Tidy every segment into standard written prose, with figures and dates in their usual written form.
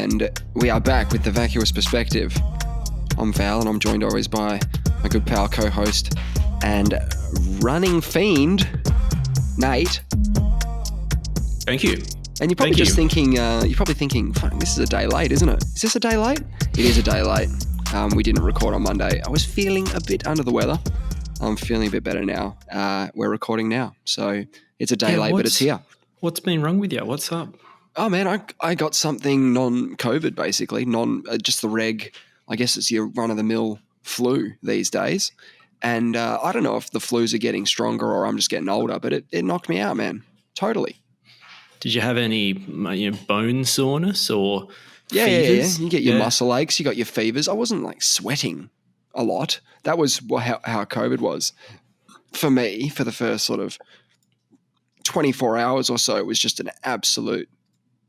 and we are back with the Vacuous perspective. I'm Val, and I'm joined always by my good pal, co-host, and running fiend, Nate. Thank you. And you're probably thinking, fuck, this is a day late, isn't it? Is this a day late? It is a day late. We didn't record on Monday. I was feeling a bit under the weather. I'm feeling a bit better now. We're recording now, so it's a day late, but it's here. What's been wrong with you? What's up? Oh man, I got something non-COVID basically, just the reg. I guess it's your run-of-the-mill flu these days, and I don't know if the flus are getting stronger or I'm just getting older, but it knocked me out, man. Totally. Did you have any bone soreness or Yeah. fevers? You get your muscle aches, you got your fevers. I wasn't like sweating a lot. That was how COVID was for me for the first sort of 24 hours or so. It was just an absolute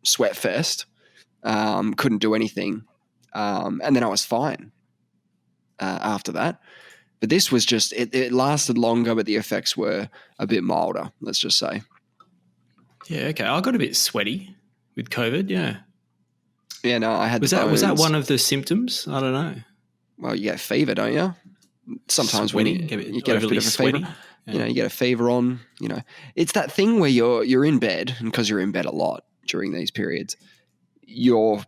sweat fest. Couldn't do anything. And then I was fine after that. But this was just, it lasted longer, but the effects were a bit milder, let's just say. Yeah, okay. I got a bit sweaty with COVID, yeah. Yeah, no, I had was that one of the symptoms? I don't know. Well, you get fever, don't you? Sometimes sweaty, when you get a bit of a sweaty. fever. Yeah. You get a fever on, It's that thing where you're in bed, and because you're in bed a lot during these periods, you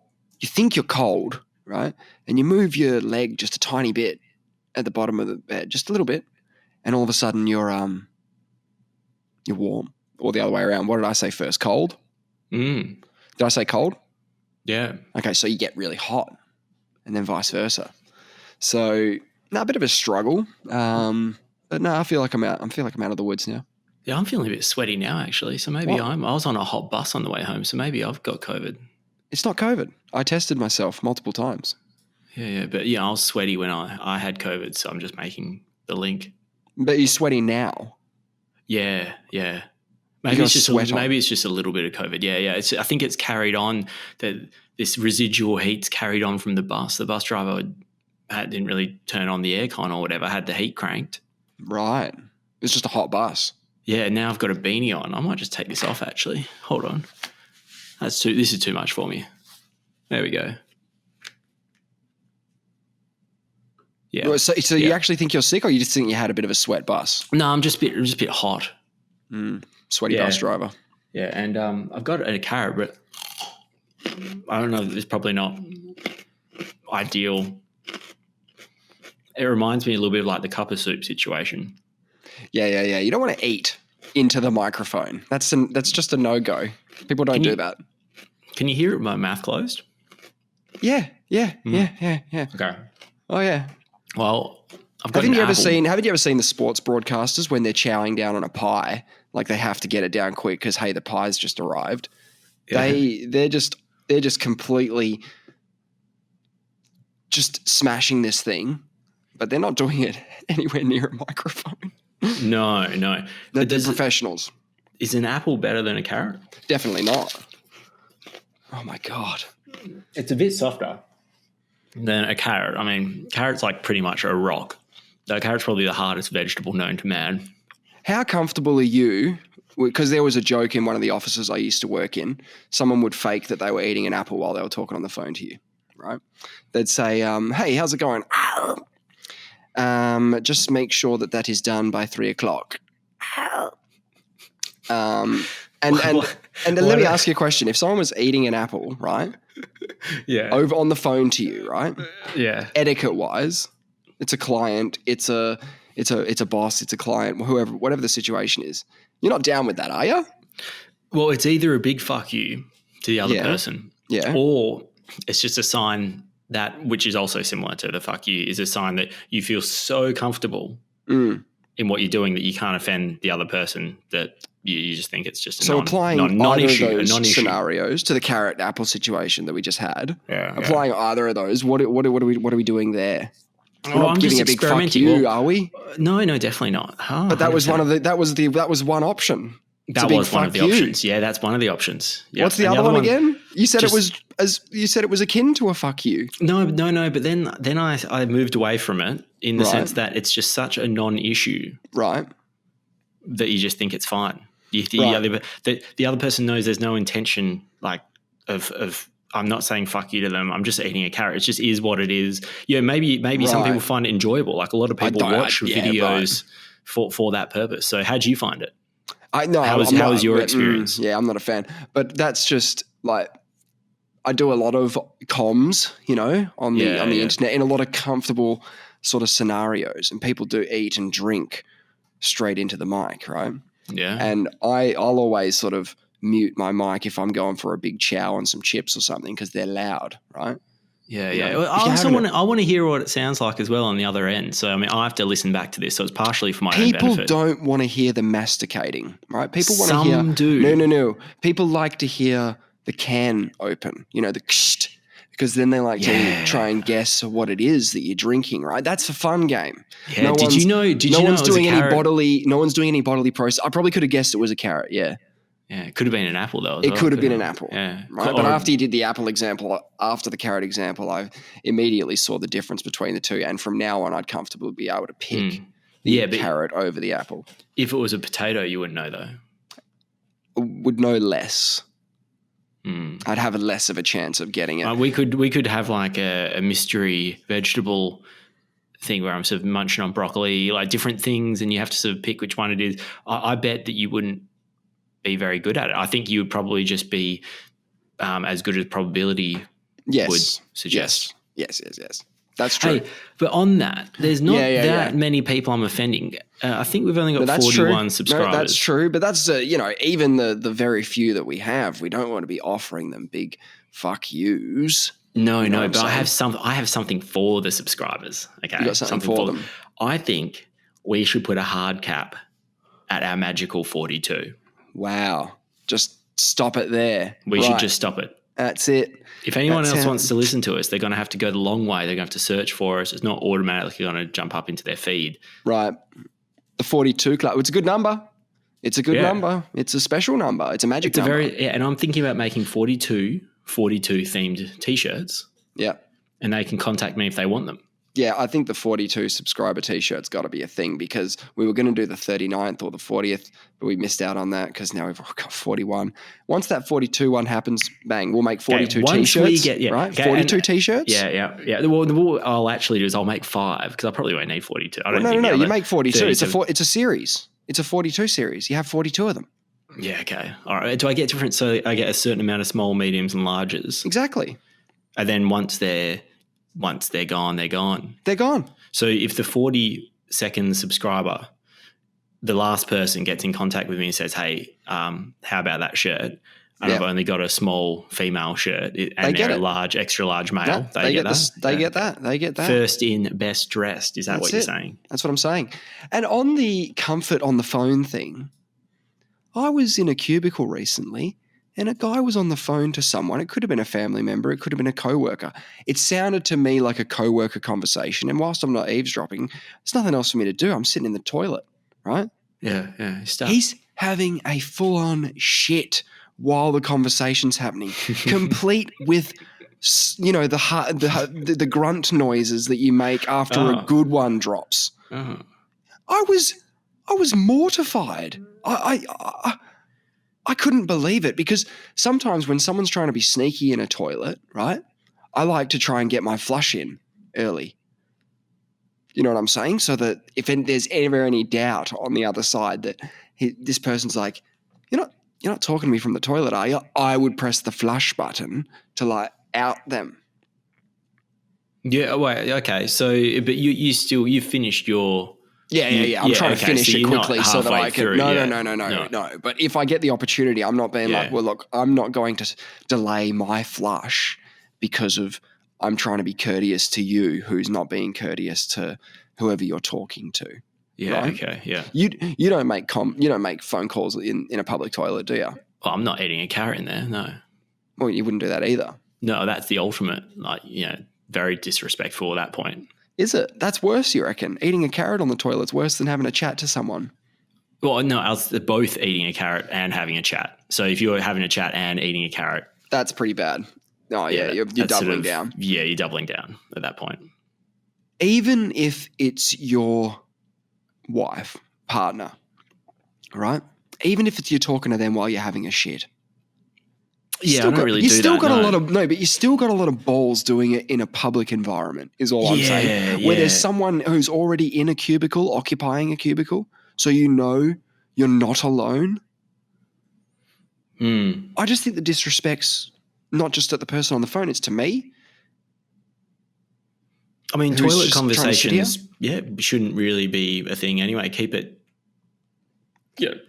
think you're cold, right? And you move your leg just a tiny bit at the bottom of the bed, just a little bit, and all of a sudden you're warm. Or the other way around. What did I say first? Cold? Did I say cold? Yeah. Okay, so you get really hot, and then vice versa. So, a bit of a struggle. But no, I feel like I'm out. I feel like I'm out of the woods now. Yeah, I'm feeling a bit sweaty now, actually. So maybe I was on a hot bus on the way home, so maybe I've got COVID. It's not COVID. I tested myself multiple times. Yeah, but I was sweaty when I had COVID, so I'm just making the link. But you're sweaty now. Yeah. Maybe it's just a little bit of COVID. Yeah. I think it's carried on. That this residual heat's carried on from the bus. The bus driver didn't really turn on the aircon or whatever. Had the heat cranked. Right. It's just a hot bus. Yeah. Now I've got a beanie on. I might just take this off. Actually, hold on. This is too much for me. There we go. Yeah. So you actually think you're sick, or you just think you had a bit of a sweat bus? No, I'm just a bit hot. Sweaty bus driver. Yeah, and I've got a carrot, but I don't know. It's probably not ideal. It reminds me a little bit of like the cup of soup situation. Yeah. You don't want to eat into the microphone. That's just a no-go. People don't do that. Can you hear it with my mouth closed? Yeah. Okay. Oh yeah. Well, haven't you ever seen the sports broadcasters when they're chowing down on a pie, like they have to get it down quick because hey, the pie's just arrived. Yeah. They're just completely just smashing this thing, but they're not doing it anywhere near a microphone. No. They're professionals. Is an apple better than a carrot? Definitely not. Oh my God. It's a bit softer than a carrot. I mean, carrot's like pretty much a rock. So carrot's probably the hardest vegetable known to man. How comfortable are you? Because there was a joke in one of the offices I used to work in. Someone would fake that they were eating an apple while they were talking on the phone to you, right? They'd say, hey, how's it going? Just make sure that is done by 3:00. And let me ask you a question. If someone was eating an apple, right? Yeah. Over on the phone to you, right? Yeah. Etiquette-wise, it's a client, it's a boss, it's a client, whatever the situation is. You're not down with that, are you? Well, it's either a big fuck you to the other person, or it's just a sign that, which is also similar to the fuck you, is a sign that you feel so comfortable in what you're doing that you can't offend the other person, that you just think it's just a applying non-issue, either of those scenarios to the carrot apple situation that we just had. Applying either of those, what are we doing there? We're not I'm giving just a big fuck you, are we? No, definitely not. Oh, but that was one option. That was one of the options. Yeah, that's one of the options. Yep. What's the other one again? You said it was akin to a fuck you. No. But then I moved away from it in the sense that it's just such a non-issue, right? That you just think it's fine. The other person knows there's no intention like of I'm not saying fuck you to them. I'm just eating a carrot. It just is what it is. Yeah, maybe some people find it enjoyable. Like a lot of people watch videos for that purpose. So how'd you find it? How was your experience? I'm not a fan. But that's just like, I do a lot of comms, on the internet in a lot of comfortable sort of scenarios, and people do eat and drink straight into the mic, right? Yeah. And I'll always sort of mute my mic if I'm going for a big chow on some chips or something because they're loud, right? Yeah. I want to hear what it sounds like as well on the other end. So, I mean, I have to listen back to this. So it's partially for my own benefit. People don't want to hear the masticating, right? People want to hear. Some do. No. People like to hear the can open, the kst, because then they like to try and guess what it is that you're drinking, right? That's a fun game. Yeah. No one's doing any bodily process. I probably could have guessed it was a carrot. Yeah. Yeah, it could have been an apple though. It could have been an apple. Yeah. Right? But after you did the apple example, after the carrot example, I immediately saw the difference between the two. And from now on, I'd comfortably be able to pick the carrot over the apple. If it was a potato, you wouldn't know though. Would know less. I'd have less of a chance of getting it. We could have like a mystery vegetable thing where I'm sort of munching on broccoli, like different things, and you have to sort of pick which one it is. I bet that you wouldn't be very good at it. I think you would probably just be as good as probability would suggest. Yes. That's true. Hey, but on that, there's not many people I'm offending. I think we've only got 41 subscribers. No, that's true. But that's, even the very few that we have, we don't want to be offering them big fuck yous. No, but I have something for the subscribers. Okay. You got something for them. I think we should put a hard cap at our magical 42. Wow. Just stop it there. We should just stop it. That's it. If anyone else wants to listen to us, they're going to have to go the long way. They're going to have to search for us. It's not automatically going to jump up into their feed. Right. The 42 club. It's a good number. It's a good number. It's a special number. It's a magic number. And I'm thinking about making 42 themed T-shirts. Yeah. And they can contact me if they want them. Yeah, I think the 42 subscriber T-shirt's got to be a thing because we were going to do the 39th or the 40th, but we missed out on that because now we've got 41. Once that 42 one happens, bang, we'll make 42 T-shirts, right? 42 T-shirts? Yeah. Well, what I'll actually do is I'll make 5 because I probably won't need 42. No, you make 42. It's a series. It's a 42 series. You have 42 of them. Yeah, okay. All right. Do I get different? So I get a certain amount of small, mediums, and larges? Exactly. And then once they're gone, they're gone. They're gone. So if the 42nd subscriber, the last person gets in contact with me and says, hey, how about that shirt? And I've only got a small female shirt and they're a large, extra large male. They get that. They get that. First in, best dressed. Is that what you're saying? That's what I'm saying. And on the comfort on the phone thing, I was in a cubicle recently and a guy was on the phone to someone. It could have been a family member. It could have been a coworker. It sounded to me like a coworker conversation. And whilst I'm not eavesdropping, there's nothing else for me to do. I'm sitting in the toilet, right? Yeah. He's having a full-on shit while the conversation's happening, complete with, the grunt noises that you make after a good one drops. Uh-huh. I was mortified. I couldn't believe it because sometimes when someone's trying to be sneaky in a toilet, right, I like to try and get my flush in early. You know what I'm saying? So that if there's ever any doubt on the other side that this person's like, you're not talking to me from the toilet, are you? I would press the flush button to out them. Yeah, wait, okay. So, but you finished your... Yeah. I'm trying to finish it quickly so that I can. No. But if I get the opportunity, I'm not being like, well, look, I'm not going to delay my flush because of I'm trying to be courteous to you, who's not being courteous to whoever you're talking to. Yeah. Right? Okay. Yeah. You don't make phone calls in a public toilet, do you? Well, I'm not eating a carrot in there. No. Well, you wouldn't do that either. No, that's the ultimate. Very disrespectful at that point. Is it? That's worse, you reckon? Eating a carrot on the toilet's worse than having a chat to someone. Well, no, they're both eating a carrot and having a chat. So if you're having a chat and eating a carrot. That's pretty bad. Oh, yeah, you're doubling down. Yeah, you're doubling down at that point. Even if it's your wife, partner, right? Even if you're talking to them while you're having a shit. Yeah, I don't really do that. You still got a lot of balls doing it in a public environment, is all I'm saying. Where there's someone who's already in a cubicle, occupying a cubicle, so you know you're not alone. I just think the disrespect's not just at the person on the phone, it's to me. I mean, toilet conversations, shouldn't really be a thing anyway. Keep it,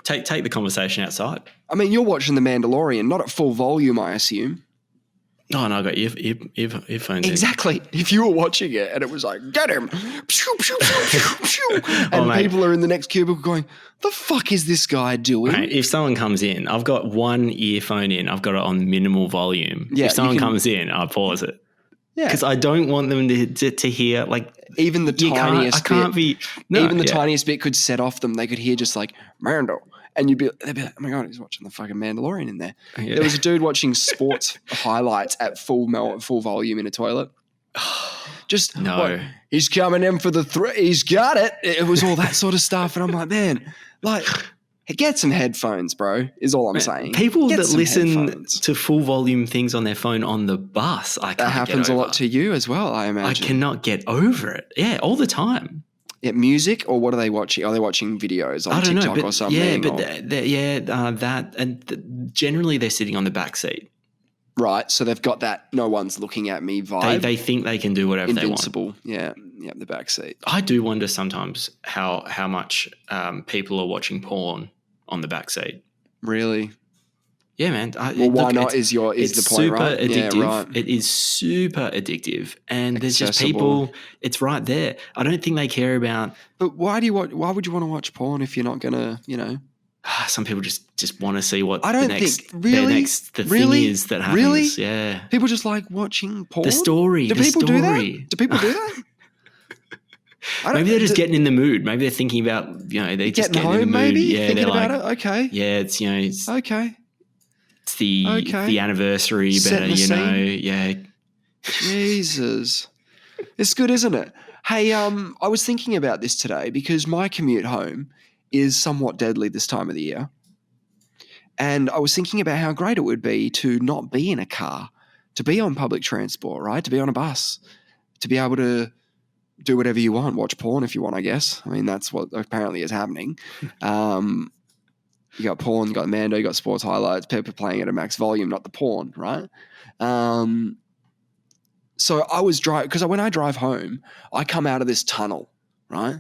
take the conversation outside. I mean, you're watching The Mandalorian, not at full volume, I assume. No, I got earphones. Exactly. If you were watching it and it was like, get him, pew, pew, pew, pew, pew, and people are in the next cubicle going, the fuck is this guy doing? Mate, if someone comes in, I've got one earphone in, I've got it on minimal volume. Yeah, if someone comes in, I pause it. Yeah, because I don't want them to hear like even the tiniest bit. Even the tiniest bit could set off them. They could hear just like Mando. And they'd be like, oh my God, he's watching the fucking Mandalorian in there. Yeah. There was a dude watching sports highlights at full volume in a toilet. He's coming in for the he's got it. It was all that sort of stuff. And I'm like, man, like, get some headphones, bro, is all I'm saying. People that listen to full volume things on their phone on the bus, that happens a lot to you as well, I imagine. I cannot get over it. Yeah, all the time. Yeah, music, or what are they watching? Are they watching videos on TikTok or something? Yeah, but that, and generally they're sitting on the back seat. Right, so they've got that no one's looking at me vibe. They think they can do whatever Invincible. They want. Yeah, the back seat. I do wonder sometimes how much people are watching porn on the back seat. Really? Yeah, man. Why not? Is the point, right? It's super addictive. Yeah, right. It is super addictive, and there's just people. It's right there. I don't think they care about. But why would you want to watch porn if you're not gonna, Some people just want to see what the thing is that happens. Really? Yeah. People just like watching porn. The story. Do people do that? Do people do that? Maybe they're just getting in the mood. Maybe they're thinking about, they're just getting in the mood. Maybe? Yeah, thinking they're about like, it. Okay. Yeah, it's okay. It's the anniversary, better, yeah. Jesus, it's good, isn't it? Hey, I was thinking about this today because my commute home is somewhat deadly this time of the year, and I was thinking about how great it would be to not be in a car, to be on public transport, right? To be on a bus, to be able to do whatever you want, watch porn if you want, I guess. I mean, that's what apparently is happening. You got porn, you got Mando, you got sports highlights, people playing at a max volume, not the porn, right? So I was driving, because when I drive home, I come out of this tunnel, right?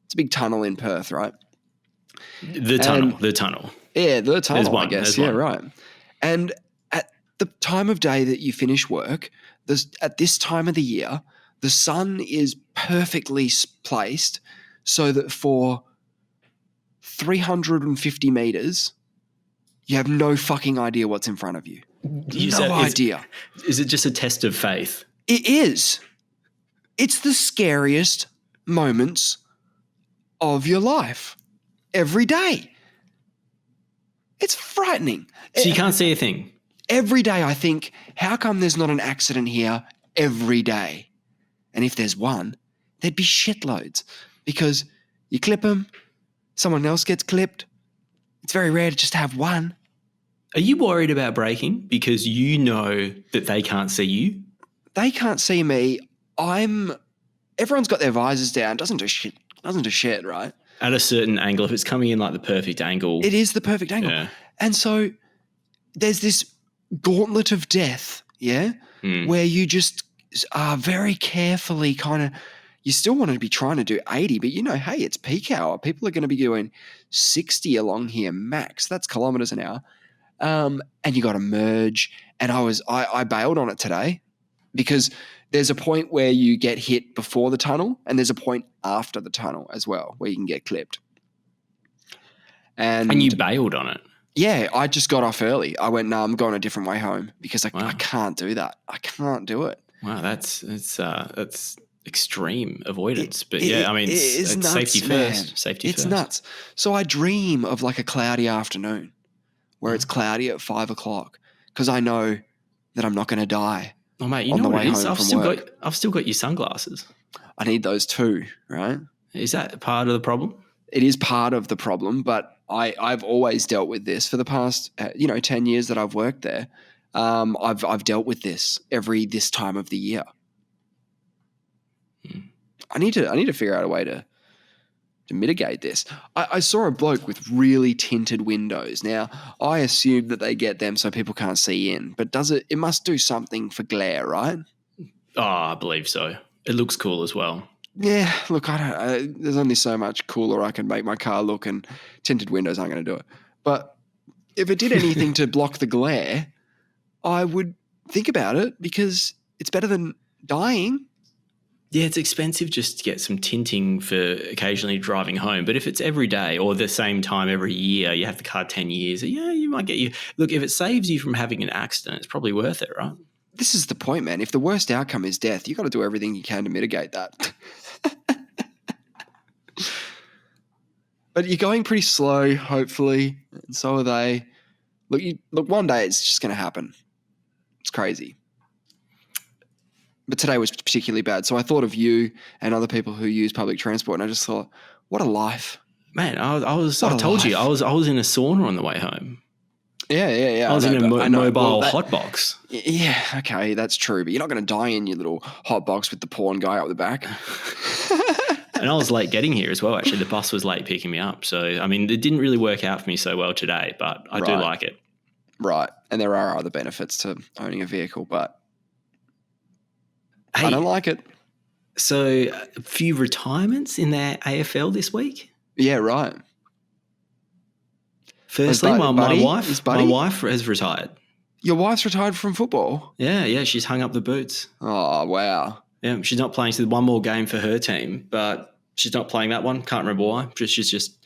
It's a big tunnel in Perth, right? The tunnel. Yeah, the tunnel, I guess. Yeah, right. And at the time of day that you finish work, at this time of the year, the sun is perfectly placed so that for 350 meters, you have no fucking idea what's in front of you. No idea. Is it just a test of faith? It is. It's the scariest moments of your life every day. It's frightening. So you can't see a thing? Every day I think, how come there's not an accident here every day? And if there's one, there'd be shitloads because you clip them, someone else gets clipped. It's very rare to just have one. Are you worried about braking because you know that they can't see you? They can't see me. Everyone's got their visors down. Doesn't do shit, right? At a certain angle, if it's coming in like the perfect angle. It is the perfect angle. Yeah. And so there's this gauntlet of death, where you just are very carefully kind of, you still want to be trying to do 80, but hey, it's peak hour. People are going to be doing 60 along here max. That's kilometers an hour. And you got to merge. And I bailed on it today because there's a point where you get hit before the tunnel and there's a point after the tunnel as well where you can get clipped. And you bailed on it? Yeah, I just got off early. I went, no, I'm going a different way home because I can't do that. I can't do it. Wow, that's extreme avoidance. But it's nuts, safety first. Man. Safety first. It's nuts. So I dream of like a cloudy afternoon where it's cloudy at 5 o'clock because I know that I'm not going to die. Oh mate, you know what it is? I've still got your sunglasses. I need those too, right? Is that part of the problem? It is part of the problem, but I've always dealt with this for the past 10 years that I've worked there. I've dealt with this this time of the year. I need to figure out a way to mitigate this. I saw a bloke with really tinted windows. Now, I assume that they get them so people can't see in, but it must do something for glare, right? Oh, I believe so. It looks cool as well. Yeah, look, there's only so much cooler I can make my car look, and tinted windows aren't going to do it. But if it did anything to block the glare, I would think about it because it's better than dying. Yeah, it's expensive just to get some tinting for occasionally driving home. But if it's every day or the same time every year, you have the car 10 years, yeah, you might get Look, if it saves you from having an accident, it's probably worth it, right? This is the point, man. If the worst outcome is death, you've got to do everything you can to mitigate that. But you're going pretty slow, hopefully, and so are they. Look, one day it's just going to happen. It's crazy. But today was particularly bad. So I thought of you and other people who use public transport, and I just thought, what a life. Man, I told you, I was in a sauna on the way home. Yeah. I was in a mobile hot box. Yeah, okay, that's true. But you're not going to die in your little hot box with the porn guy up the back. And I was late getting here as well, actually. The bus was late picking me up. So, I mean, it didn't really work out for me so well today, but I do like it. Right. And there are other benefits to owning a vehicle, but hey, I don't like it. So, a few retirements in the AFL this week? Yeah, right. Firstly, my wife has retired. Your wife's retired from football? Yeah, she's hung up the boots. Oh, wow. Yeah, she's not playing. So one more game for her team, but she's not playing that one. Can't remember why. She's just,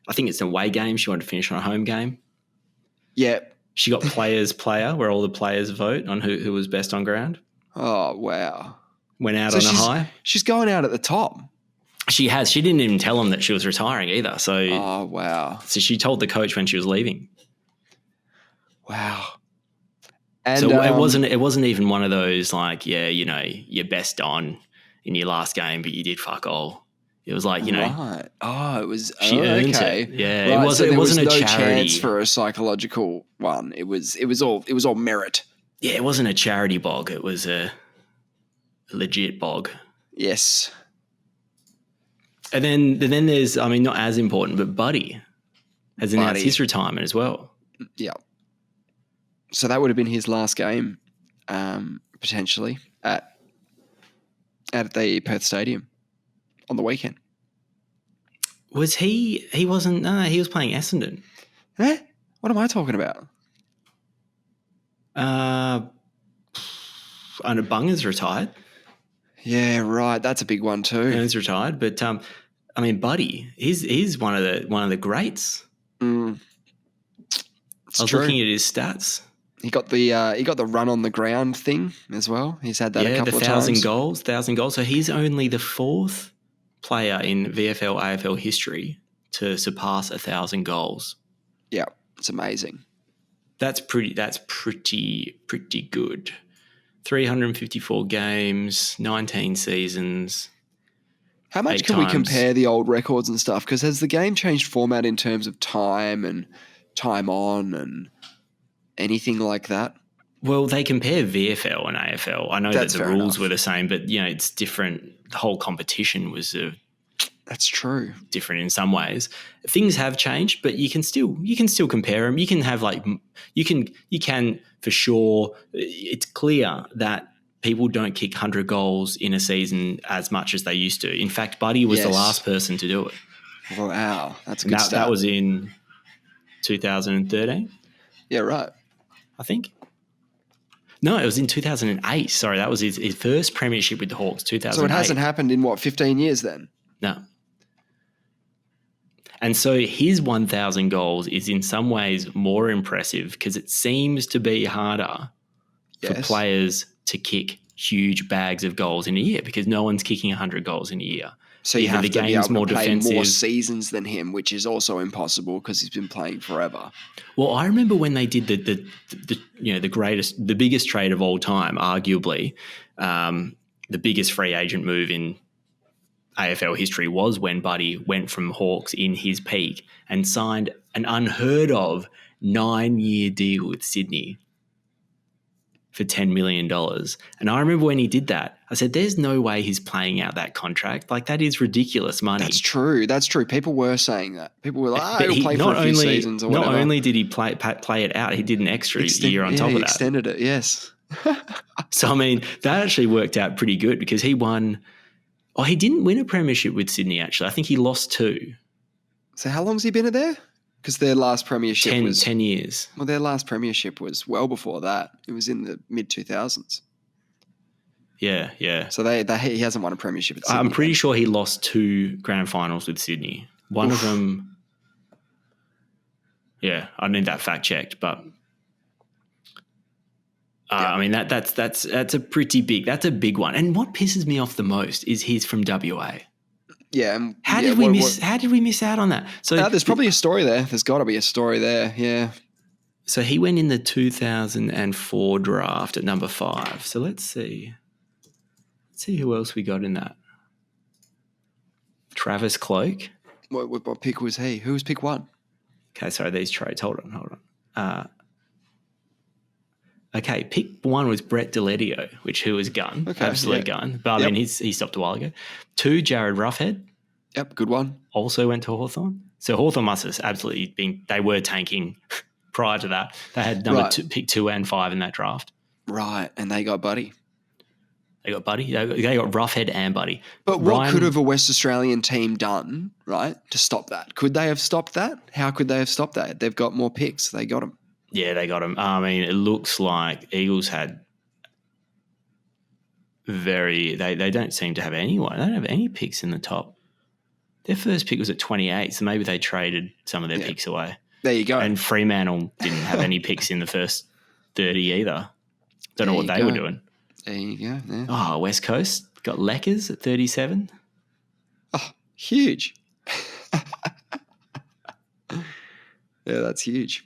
I think it's an away game. She wanted to finish on a home game. Yeah. She got player, where all the players vote on who was best on ground. Oh, wow. Went out on a high. She's going out at the top. She has. She didn't even tell him that she was retiring either. So, oh, wow. So she told the coach when she was leaving. Wow. And so it wasn't even one of those like, yeah, you know, you're best on in your last game, but you did fuck all. It was like, you know, right. Oh, it was she earned okay. it. Yeah, right, it wasn't no a charity. Chance for a psychological one. It was all merit. Yeah, it wasn't a charity bog. It was a legit bog. Yes. And then there's, I mean, not as important, but Buddy has announced his retirement as well. Yeah. So that would have been his last game, potentially at the Perth Stadium on the weekend. Was he? He wasn't. No, he was playing Essendon. Eh? What am I talking about? And Bunga's retired. Yeah, right. That's a big one too. He's retired, but I mean, Buddy, he's one of the greats. I was looking at his stats. He got the run on the ground thing as well. He's had that a couple of times. 1,000 goals. So he's only the fourth player in VFL AFL history to surpass 1,000 goals. Yeah, it's amazing. That's pretty good. 354 games, 19 seasons. How much can we compare the old records and stuff? Because has the game changed format in terms of time and time on and anything like that? Well, they compare VFL and AFL. I know that the rules were the same, but you know it's different. The whole competition was that's true. Different in some ways. Things have changed, but you can still compare them. You can have you can for sure. It's clear that people don't kick 100 goals in a season as much as they used to. In fact, Buddy was the last person to do it. Wow, that's a good start. That was in 2013. Yeah, right. I think. No, it was in 2008. Sorry, that was his first premiership with the Hawks, 2008. So it hasn't happened in, 15 years then? No. And so his 1,000 goals is in some ways more impressive because it seems to be harder for players to kick huge bags of goals in a year because no one's kicking 100 goals in a year. So you have to be able to play more seasons than him, which is also impossible because he's been playing forever. Well, I remember when they did the biggest trade of all time, arguably, the biggest free agent move in AFL history was when Buddy went from Hawks in his peak and signed an unheard of 9-year deal with Sydney. for $10 million. And I remember when he did that, I said, there's no way he's playing out that contract. Like, that is ridiculous money. That's true. People were saying that. People were like, he'll play for a few seasons or whatever. Not only did he play it out, he did an extra year on top of that. He extended it, yes. So, I mean, that actually worked out pretty good because he won – he didn't win a premiership with Sydney, actually. I think he lost 2. So how long's he been there? Because their last premiership was 10 years. Well, their last premiership was well before that. It was in the mid-2000s. Yeah, yeah. So he hasn't won a premiership at Sydney. I'm pretty sure he lost 2 grand finals with Sydney. One of them, yeah, I need that fact checked, but I mean that's a pretty big. That's a big one. And what pisses me off the most is he's from WA. Yeah. How did we miss out on that? So there's probably a story there. There's got to be a story there. Yeah. So he went in the 2004 draft at number 5. So let's see who else we got in that. Travis Cloak. What pick was he? Who was pick 1? Okay, sorry, these trades. Hold on. Okay, pick 1 was Brett Deledio, who was gun. Okay, absolute gun. But I mean, he stopped a while ago. 2, Jared Roughhead. Yep, good one. Also went to Hawthorn. So Hawthorn must have absolutely been, they were tanking prior to that. They had pick 2 and 5 in that draft. Right, and they got Buddy. They got Buddy. They got Roughhead and Buddy. But what could have a West Australian team done, right, to stop that? Could they have stopped that? How could they have stopped that? They've got more picks. They got them. Yeah, they got him. I mean, it looks like Eagles had they don't seem to have anyone. They don't have any picks in the top. Their first pick was at 28, so maybe they traded some of their picks away. There you go. And Fremantle didn't have any picks in the first 30 either. Don't know what they were doing. There you go. Yeah. Oh, West Coast got Leckers at 37. Oh, huge. Yeah, that's huge.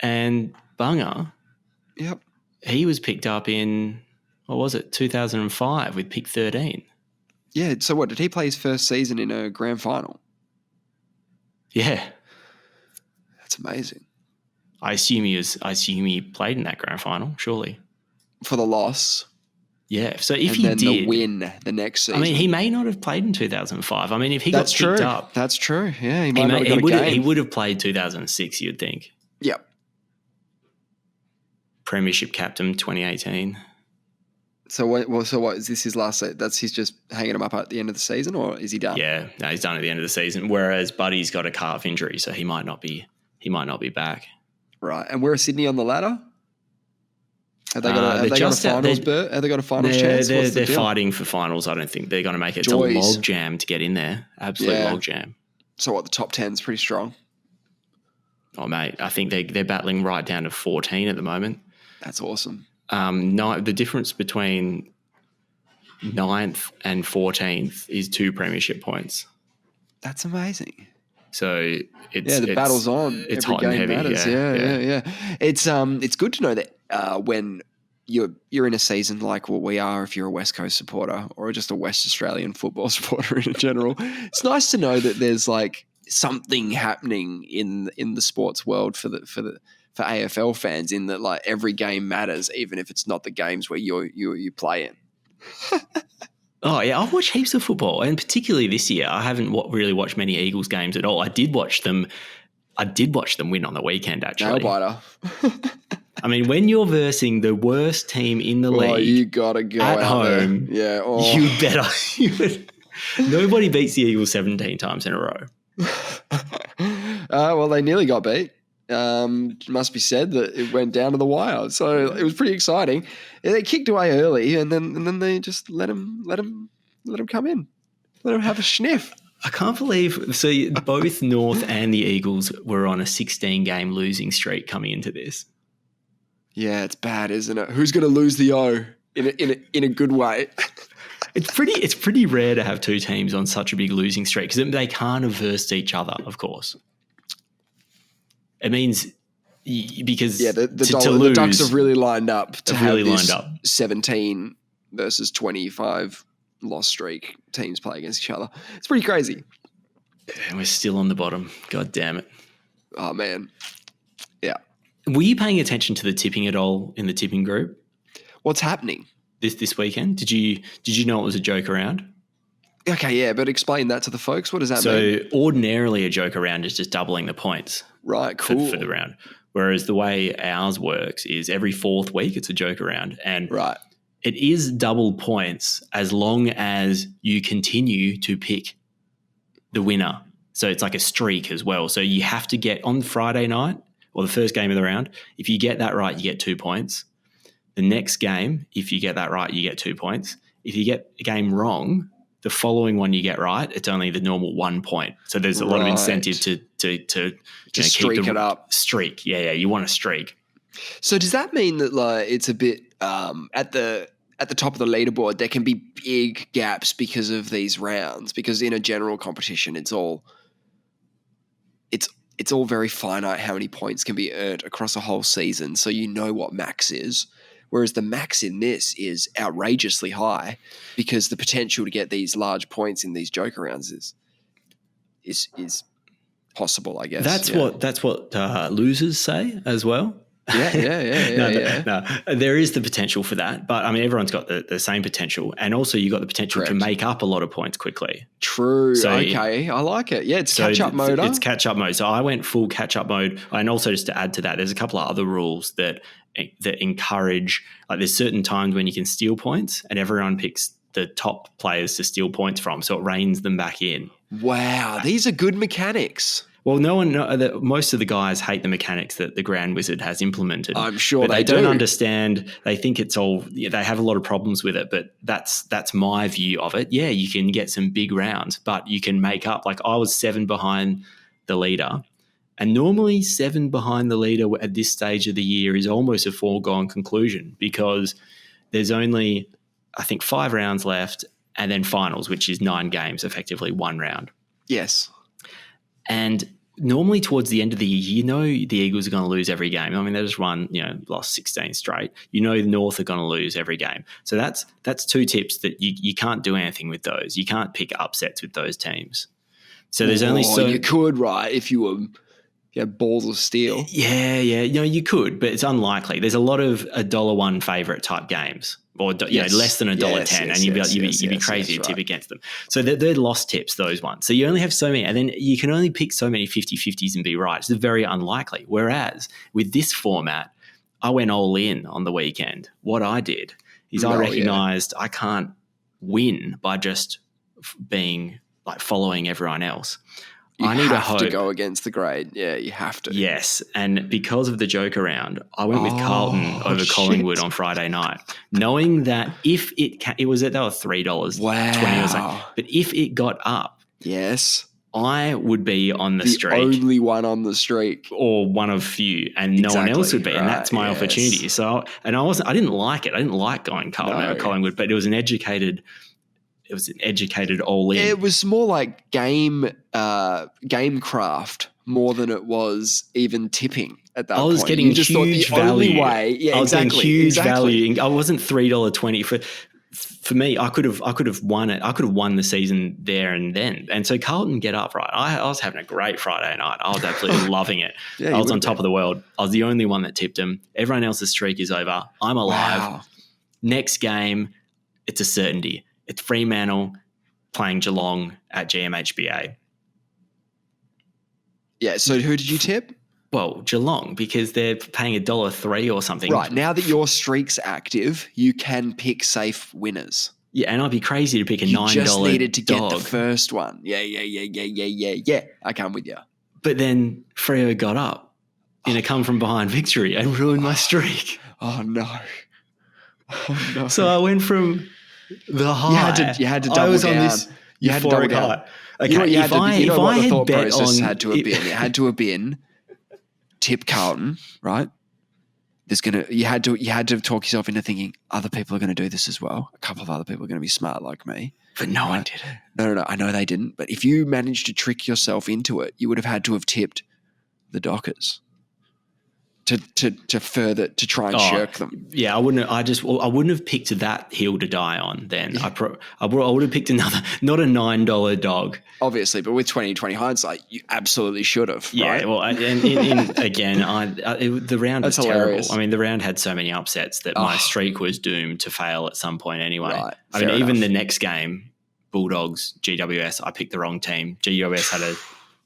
And Bunga, yep, he was picked up in, 2005 with pick 13. Yeah, so what, did he play his first season in a grand final? Yeah. That's amazing. I assume he played in that grand final, surely. For the loss. Yeah, so if he did. The win the next season. I mean, he may not have played in 2005. I mean, if he got picked up. That's true, yeah. He would have played 2006, you'd think. Yep. Premiership captain 2018. So what is this his last season? He's just hanging him up at the end of the season, or is he done? Yeah, no, he's done at the end of the season. Whereas Buddy's got a calf injury, so he might not be back. Right, and where is Sydney on the ladder? Have they got a finals berth? Have they got a finals chance? They're fighting for finals. I don't think they're going to make it. It's a log jam to get in there. Absolute log jam. So what? The top 10 is pretty strong. Oh mate, I think they're battling right down to 14 at the moment. That's awesome. The difference between 9th and 14th is 2 premiership points. That's amazing. So the battle's on. It's every hot game and heavy. Matters. Yeah. It's good to know that when you're in a season like what we are, if you're a West Coast supporter or just a West Australian football supporter in general, it's nice to know that there's like something happening in the sports world for AFL fans, in that like every game matters, even if it's not the games where you play in. Oh yeah, I've watched heaps of football, and particularly this year, I haven't really watched many Eagles games at all. I did watch them win on the weekend, actually. Nail biter. I mean, when you're versing the worst team in the league, you gotta go at out home. There. Yeah, you better. Nobody beats the Eagles 17 times in a row. Well, they nearly got beat. It must be said that it went down to the wire, so it was pretty exciting. They kicked away early, and then they just let him come in, let him have a sniff. I can't believe. So both North and the Eagles were on a 16-game losing streak coming into this. Yeah, it's bad, isn't it? Who's going to lose the O in a good way? It's pretty rare to have two teams on such a big losing streak, because they can't have versed each other, of course. It means because the Ducks have really lined up to have this 17 versus 25 loss streak teams play against each other. It's pretty crazy. And we're still on the bottom. God damn it. Oh, man. Yeah. Were you paying attention to the tipping at all in the tipping group? What's happening? This weekend? Did you know it was a joke around? Okay, yeah, but explain that to the folks. What does that mean? So ordinarily a joke around is just doubling the points. Right, cool. For the round. Whereas the way ours works is every fourth week it's a joke around. And right. It is double points as long as you continue to pick the winner. So it's like a streak as well. So you have to get on Friday night or the first game of the round. If you get that right, you get 2 points. The next game, if you get that right, you get 2 points. If you get a game wrong, the following one you get right, it's only the normal 1 point. So there's a lot of incentive to streak it up. Streak, yeah, you want a streak. So does that mean that like it's a bit at the top of the leaderboard there can be big gaps because of these rounds? Because in a general competition, it's all very finite how many points can be earned across a whole season. So you know what max is. Whereas the max in this is outrageously high because the potential to get these large points in these joker rounds is possible, I guess. That's what losers say as well. Yeah. No, there is the potential for that, but I mean, everyone's got the same potential, and also you got the potential to make up a lot of points quickly. True. So, okay, I like it. Yeah, it's catch-up mode. It's catch-up mode. So I went full catch-up mode, and also just to add to that, there's a couple of other rules that encourage. Like, there's certain times when you can steal points, and everyone picks the top players to steal points from, so it reins them back in. Wow, these are good mechanics. Well, most of the guys hate the mechanics that the Grand Wizard has implemented. I'm sure they don't understand. They think it's all. They have a lot of problems with it, but that's my view of it. Yeah, you can get some big rounds, but you can make up. Like I was 7 behind the leader, and normally 7 behind the leader at this stage of the year is almost a foregone conclusion because there's only, I think, 5 rounds left, and then finals, which is 9 games, effectively 1 round. Yes. And normally towards the end of the year, the Eagles are going to lose every game. I mean, they just lost 16 straight. The North are going to lose every game. So that's 2 tips that you can't do anything with those. You can't pick upsets with those teams. So there's only so you could, right, if you had balls of steel. Yeah. You could, but it's unlikely. There's a lot of $1 favourite type games. Or less than $1.10, and you'd be crazy to tip against them. So they're lost tips, those ones. So you only have so many, and then you can only pick so many 50-50s and be right. It's very unlikely. Whereas with this format, I went all in on the weekend. What I did is I recognised I can't win by just being like following everyone else. I have to go against the grade. Yeah, you have to. Yes, and because of the joke around, I went with Carlton over Collingwood on Friday night, knowing that if it was at they were $3.20 or something, but if it got up, yes, I would be on the streak, only one on the streak, or one of few, and no one else would be, and that's my opportunity. So, and I didn't like it. I didn't like going Carlton over Collingwood, but it was an educated all in. It was more like game craft more than it was even tipping at that point. I was getting huge value. I was getting huge value. I wasn't $3.20 for me. I could have won it. I could have won the season there and then. And so Carlton get up, right? I was having a great Friday night. I was absolutely loving it. I was on top of the world. I was the only one that tipped him. Everyone else's streak is over. I'm alive. Wow. Next game, it's a certainty. It's Fremantle playing Geelong at GMHBA. Yeah, so who did you tip? Well, Geelong, because they're paying $1.03 or something. Right, now that your streak's active, you can pick safe winners. Yeah, and I'd be crazy to pick a $9 You just needed to dog. Get the first one. Yeah. I come with you. But then Freo got up in a come-from-behind victory and ruined my streak. Oh, no. So I went from the high. You had to double down. On this you had to double down. High. Okay, you know what the thought process on, had to have been? It had to have been tip Carlton, right? You had to talk yourself into thinking other people are going to do this as well. A couple of other people are going to be smart like me. But no one did it. No. I know they didn't. But if you managed to trick yourself into it, you would have had to have tipped the Dockers. to further to try and shirk them. Yeah, I wouldn't have picked that hill to die on. Then I would have picked another, not a $9 dog. Obviously, but with 2020 hindsight, you absolutely should have. Yeah, right? well, the round was hilarious. terrible. I mean, the round had so many upsets that my streak was doomed to fail at some point anyway. Right, I mean, even the next game, Bulldogs, GWS, I picked the wrong team. GWS had a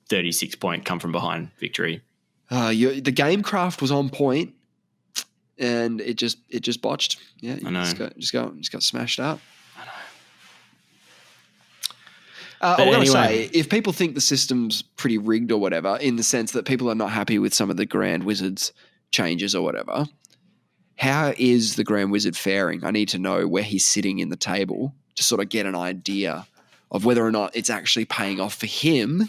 36-point come from behind victory. The game craft was on point, and it just botched. Yeah, I know. Just got smashed up. I know. I'm going to say, if people think the system's pretty rigged or whatever, in the sense that people are not happy with some of the Grand Wizard's changes or whatever, how is the Grand Wizard faring? I need to know where he's sitting in the table to sort of get an idea of whether or not it's actually paying off for him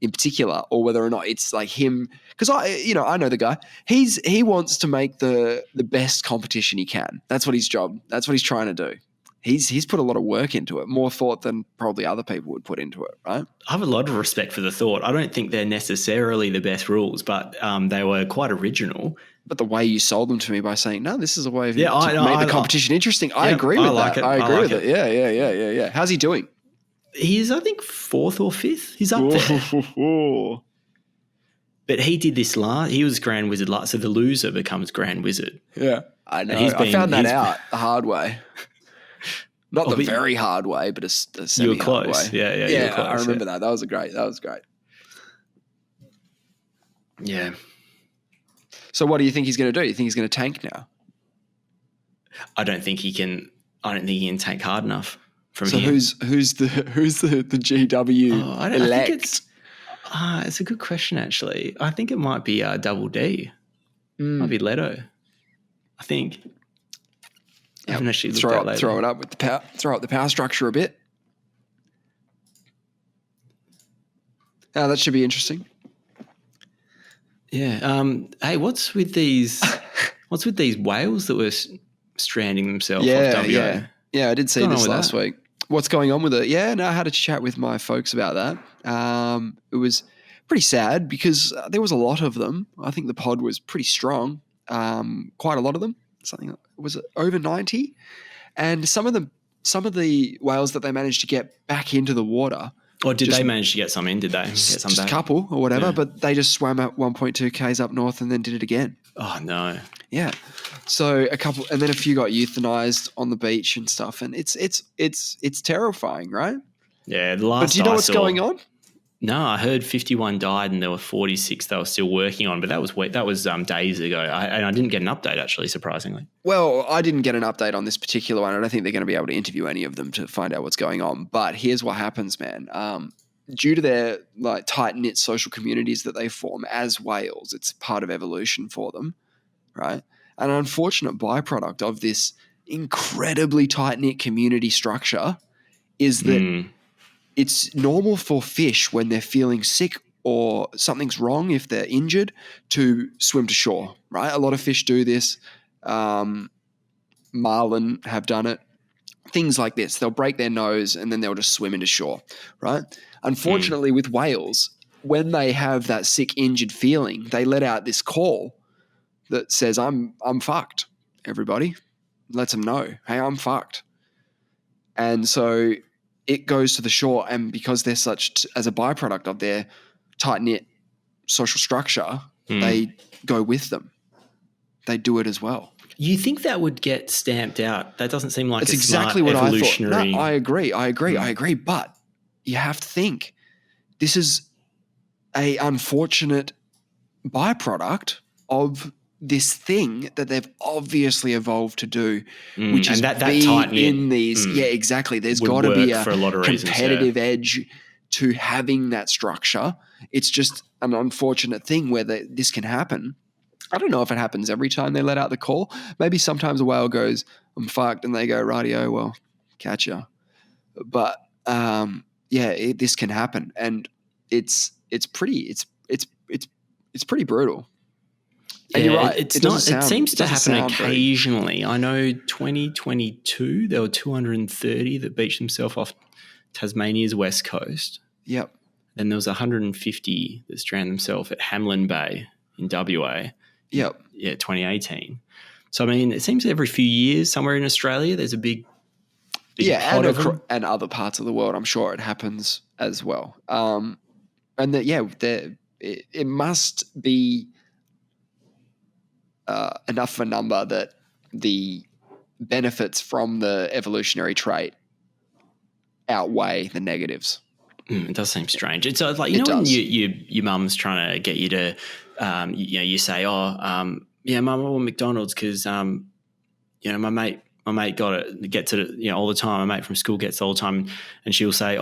in particular, or whether or not it's like him. Because I know the guy. He wants to make the best competition he can. That's what his job. That's what he's trying to do. He's put a lot of work into it, more thought than probably other people would put into it, right? I have a lot of respect for the thought. I don't think they're necessarily the best rules, but they were quite original. But the way you sold them to me by saying, no, this is a way of make the competition interesting. I agree with that. I agree with it. Yeah. How's he doing? He's, I think, 4th or 5th. He's up there. But he did this he was Grand Wizard last, so the loser becomes Grand Wizard. Yeah, I know. I found that out the hard way. Not the very hard way, but a semi-hard way. Yeah, you were close, I remember that. That was great. Yeah. So what do you think he's going to do? You think he's going to tank now? I don't think he can tank hard enough from here. So who's the GW elect? It's a good question, actually. I think it might be Double D. Might be Leto. I think. I haven't actually looked at later. Throw it up with the power. Throw up the power structure a bit. That should be interesting. Yeah. Hey, what's with these whales that were stranding themselves off WA? Yeah, I did see this last week. What's going on with it? Yeah, no, I had a chat with my folks about that. It was pretty sad because there was a lot of them. I think the pod was pretty strong. Quite a lot of them. Something was it over 90, and some of the whales that they managed to get back into the water. Or did they manage to get some in? Did they get some just back? A couple or whatever, but they just swam at 1.2 k's up north and then did it again. Oh no! Yeah, so a couple, and then a few got euthanized on the beach and stuff, and it's terrifying, right? Yeah, the last. But do you know what's going on? No, I heard 51 died and there were 46 they were still working on, but that was days ago. And I didn't get an update, actually, surprisingly. Well, I didn't get an update on this particular one. I don't think they're going to be able to interview any of them to find out what's going on. But here's what happens, man. Due to their tight-knit social communities that they form as whales, it's part of evolution for them, right? An unfortunate byproduct of this incredibly tight-knit community structure is that it's normal for fish when they're feeling sick or something's wrong, if they're injured, to swim to shore, right? A lot of fish do this. Marlin have done it. Things like this. They'll break their nose and then they'll just swim into shore, right? Unfortunately, with whales, when they have that sick, injured feeling, they let out this call that says, I'm fucked, everybody. Lets them know, hey, I'm fucked. And so it goes to the shore, and because they're such, as a byproduct of their tight-knit social structure, they go with them. They do it as well. You think that would get stamped out? That doesn't seem like it's a exactly smart what evolutionary... I thought. No, I agree. But you have to think, this is a unfortunate byproduct of this thing that they've obviously evolved to do, which is that be in these. Yeah, exactly. There's got to be a competitive edge to having that structure. It's just an unfortunate thing where this can happen. I don't know if it happens every time they let out the call. Maybe sometimes a whale goes, I'm fucked, and they go, rightio, well, catch ya. But this can happen, and it's pretty brutal. And you're right. It seems to happen occasionally. I know 2022, there were 230 that beached themselves off Tasmania's west coast. Yep. Then there was 150 that stranded themselves at Hamlin Bay in WA. Yep. Yeah, 2018. So, I mean, it seems every few years somewhere in Australia there's a big pot of them. And other parts of the world, I'm sure it happens as well. And that, it must be enough of a number that the benefits from the evolutionary trait outweigh the negatives. It does seem strange. It's like, you know, when your mum's trying to get you to, you say, Mum, I want McDonald's because, my mate gets it, all the time. My mate from school gets it all the time, and she'll say,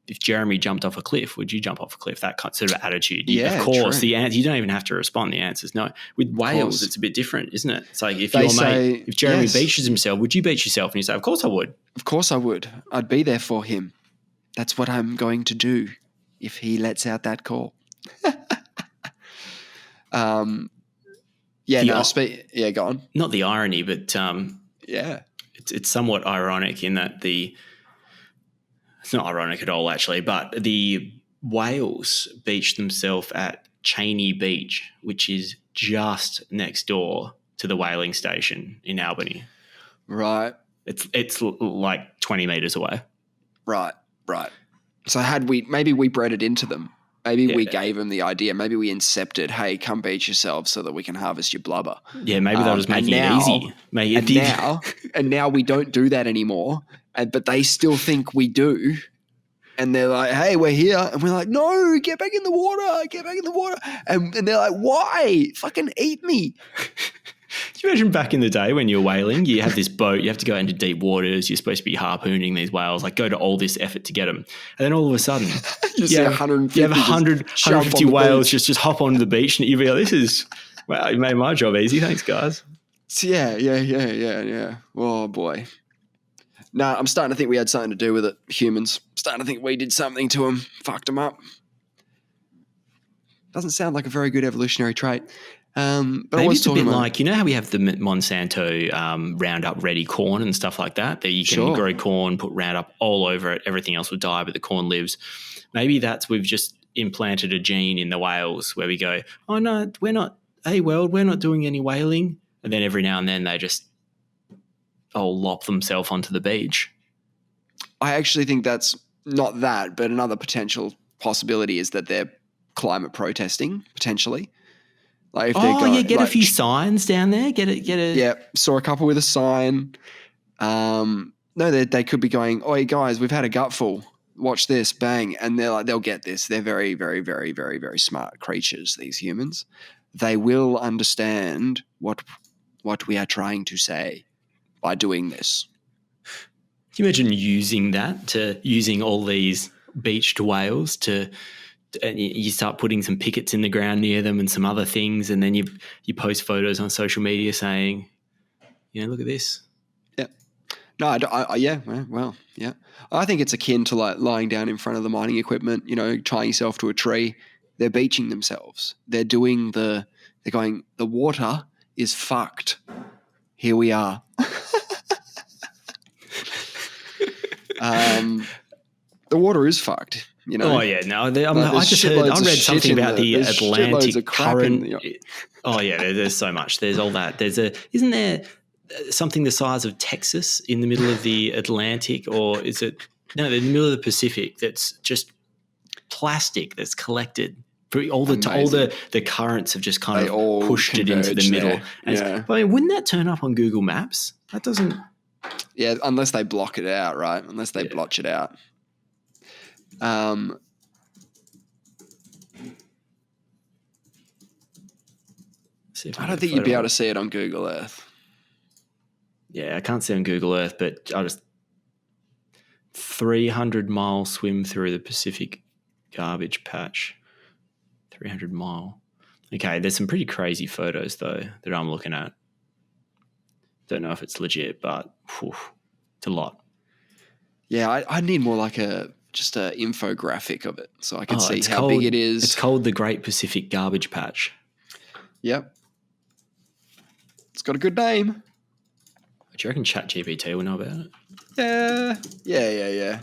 if Jeremy jumped off a cliff, would you jump off a cliff? That sort of attitude. Of course, true. The answer, you don't even have to respond. The answer is no. With whales, it's a bit different, isn't it? It's like if Jeremy beaches himself, would you beach yourself? And you say, of course I would. Of course I would. I'd be there for him. That's what I'm going to do if he lets out that call. Go on. Not the irony, but it's somewhat ironic in that it's not ironic at all, actually, but the whales beach themselves at Cheney Beach, which is just next door to the whaling station in Albany. Right. It's like 20 meters away. Right. So maybe we bred it into them. Maybe we gave them the idea. Maybe we incepted, hey, come beach yourself so that we can harvest your blubber. Yeah, maybe they'll just making it easy. And now we don't do that anymore, but they still think we do. And they're like, hey, we're here. And we're like, no, get back in the water. And they're like, why? Fucking eat me. Can you imagine back in the day when you're whaling, you have this boat, you have to go into deep waters, you're supposed to be harpooning these whales, like go to all this effort to get them. And then all of a sudden, you have 150 whales just hop onto the beach and you'll be like, wow, you made my job easy. Thanks, guys. Yeah. Oh, boy. No, I'm starting to think we had something to do with it, humans. I'm starting to think we did something to them, fucked them up. Doesn't sound like a very good evolutionary trait. But maybe it's a bit like, you know how we have the Monsanto Roundup Ready corn and stuff like that you can grow corn, put Roundup all over it, everything else will die, but the corn lives. Maybe we've just implanted a gene in the whales where we go, oh no, we're not doing any whaling. And then every now and then they just lop themselves onto the beach. I actually think that's not that, but another potential possibility is that they're climate protesting, potentially. Like if get a few signs down there. Get a. Yeah, saw a couple with a sign. No, they could be going, "Oi, guys, we've had a gutful. Watch this, bang!" And they're like, they'll get this. They're very, very, very, very, very smart creatures. These humans, they will understand what we are trying to say by doing this. Can you imagine using all these beached whales and you start putting some pickets in the ground near them and some other things, and then you post photos on social media saying, look at this. Yeah. No, yeah. I think it's akin to like lying down in front of the mining equipment, tying yourself to a tree. They're beaching themselves. They're going, the water is fucked. Here we are. The water is fucked. Oh yeah, no. I read something about the Atlantic current. There's so much. There's all that. Isn't there something the size of Texas in the middle of the Atlantic, or is it in the middle of the Pacific? That's just plastic that's collected. All the currents have just kind of pushed it into the middle. I mean, wouldn't that turn up on Google Maps? That doesn't. Yeah, unless they block it out, right? Unless they blotch it out. I don't think you'd be able to see it on Google Earth. Yeah, I can't see it on Google Earth, but 300-mile swim through the Pacific garbage patch. 300-mile. Okay, there's some pretty crazy photos, though, that I'm looking at. Don't know if it's legit, but it's a lot. Yeah, I need more like just an infographic of it so I can see how big it is. It's called the Great Pacific Garbage Patch. Yep. It's got a good name. Do you reckon ChatGPT will know about it? Yeah.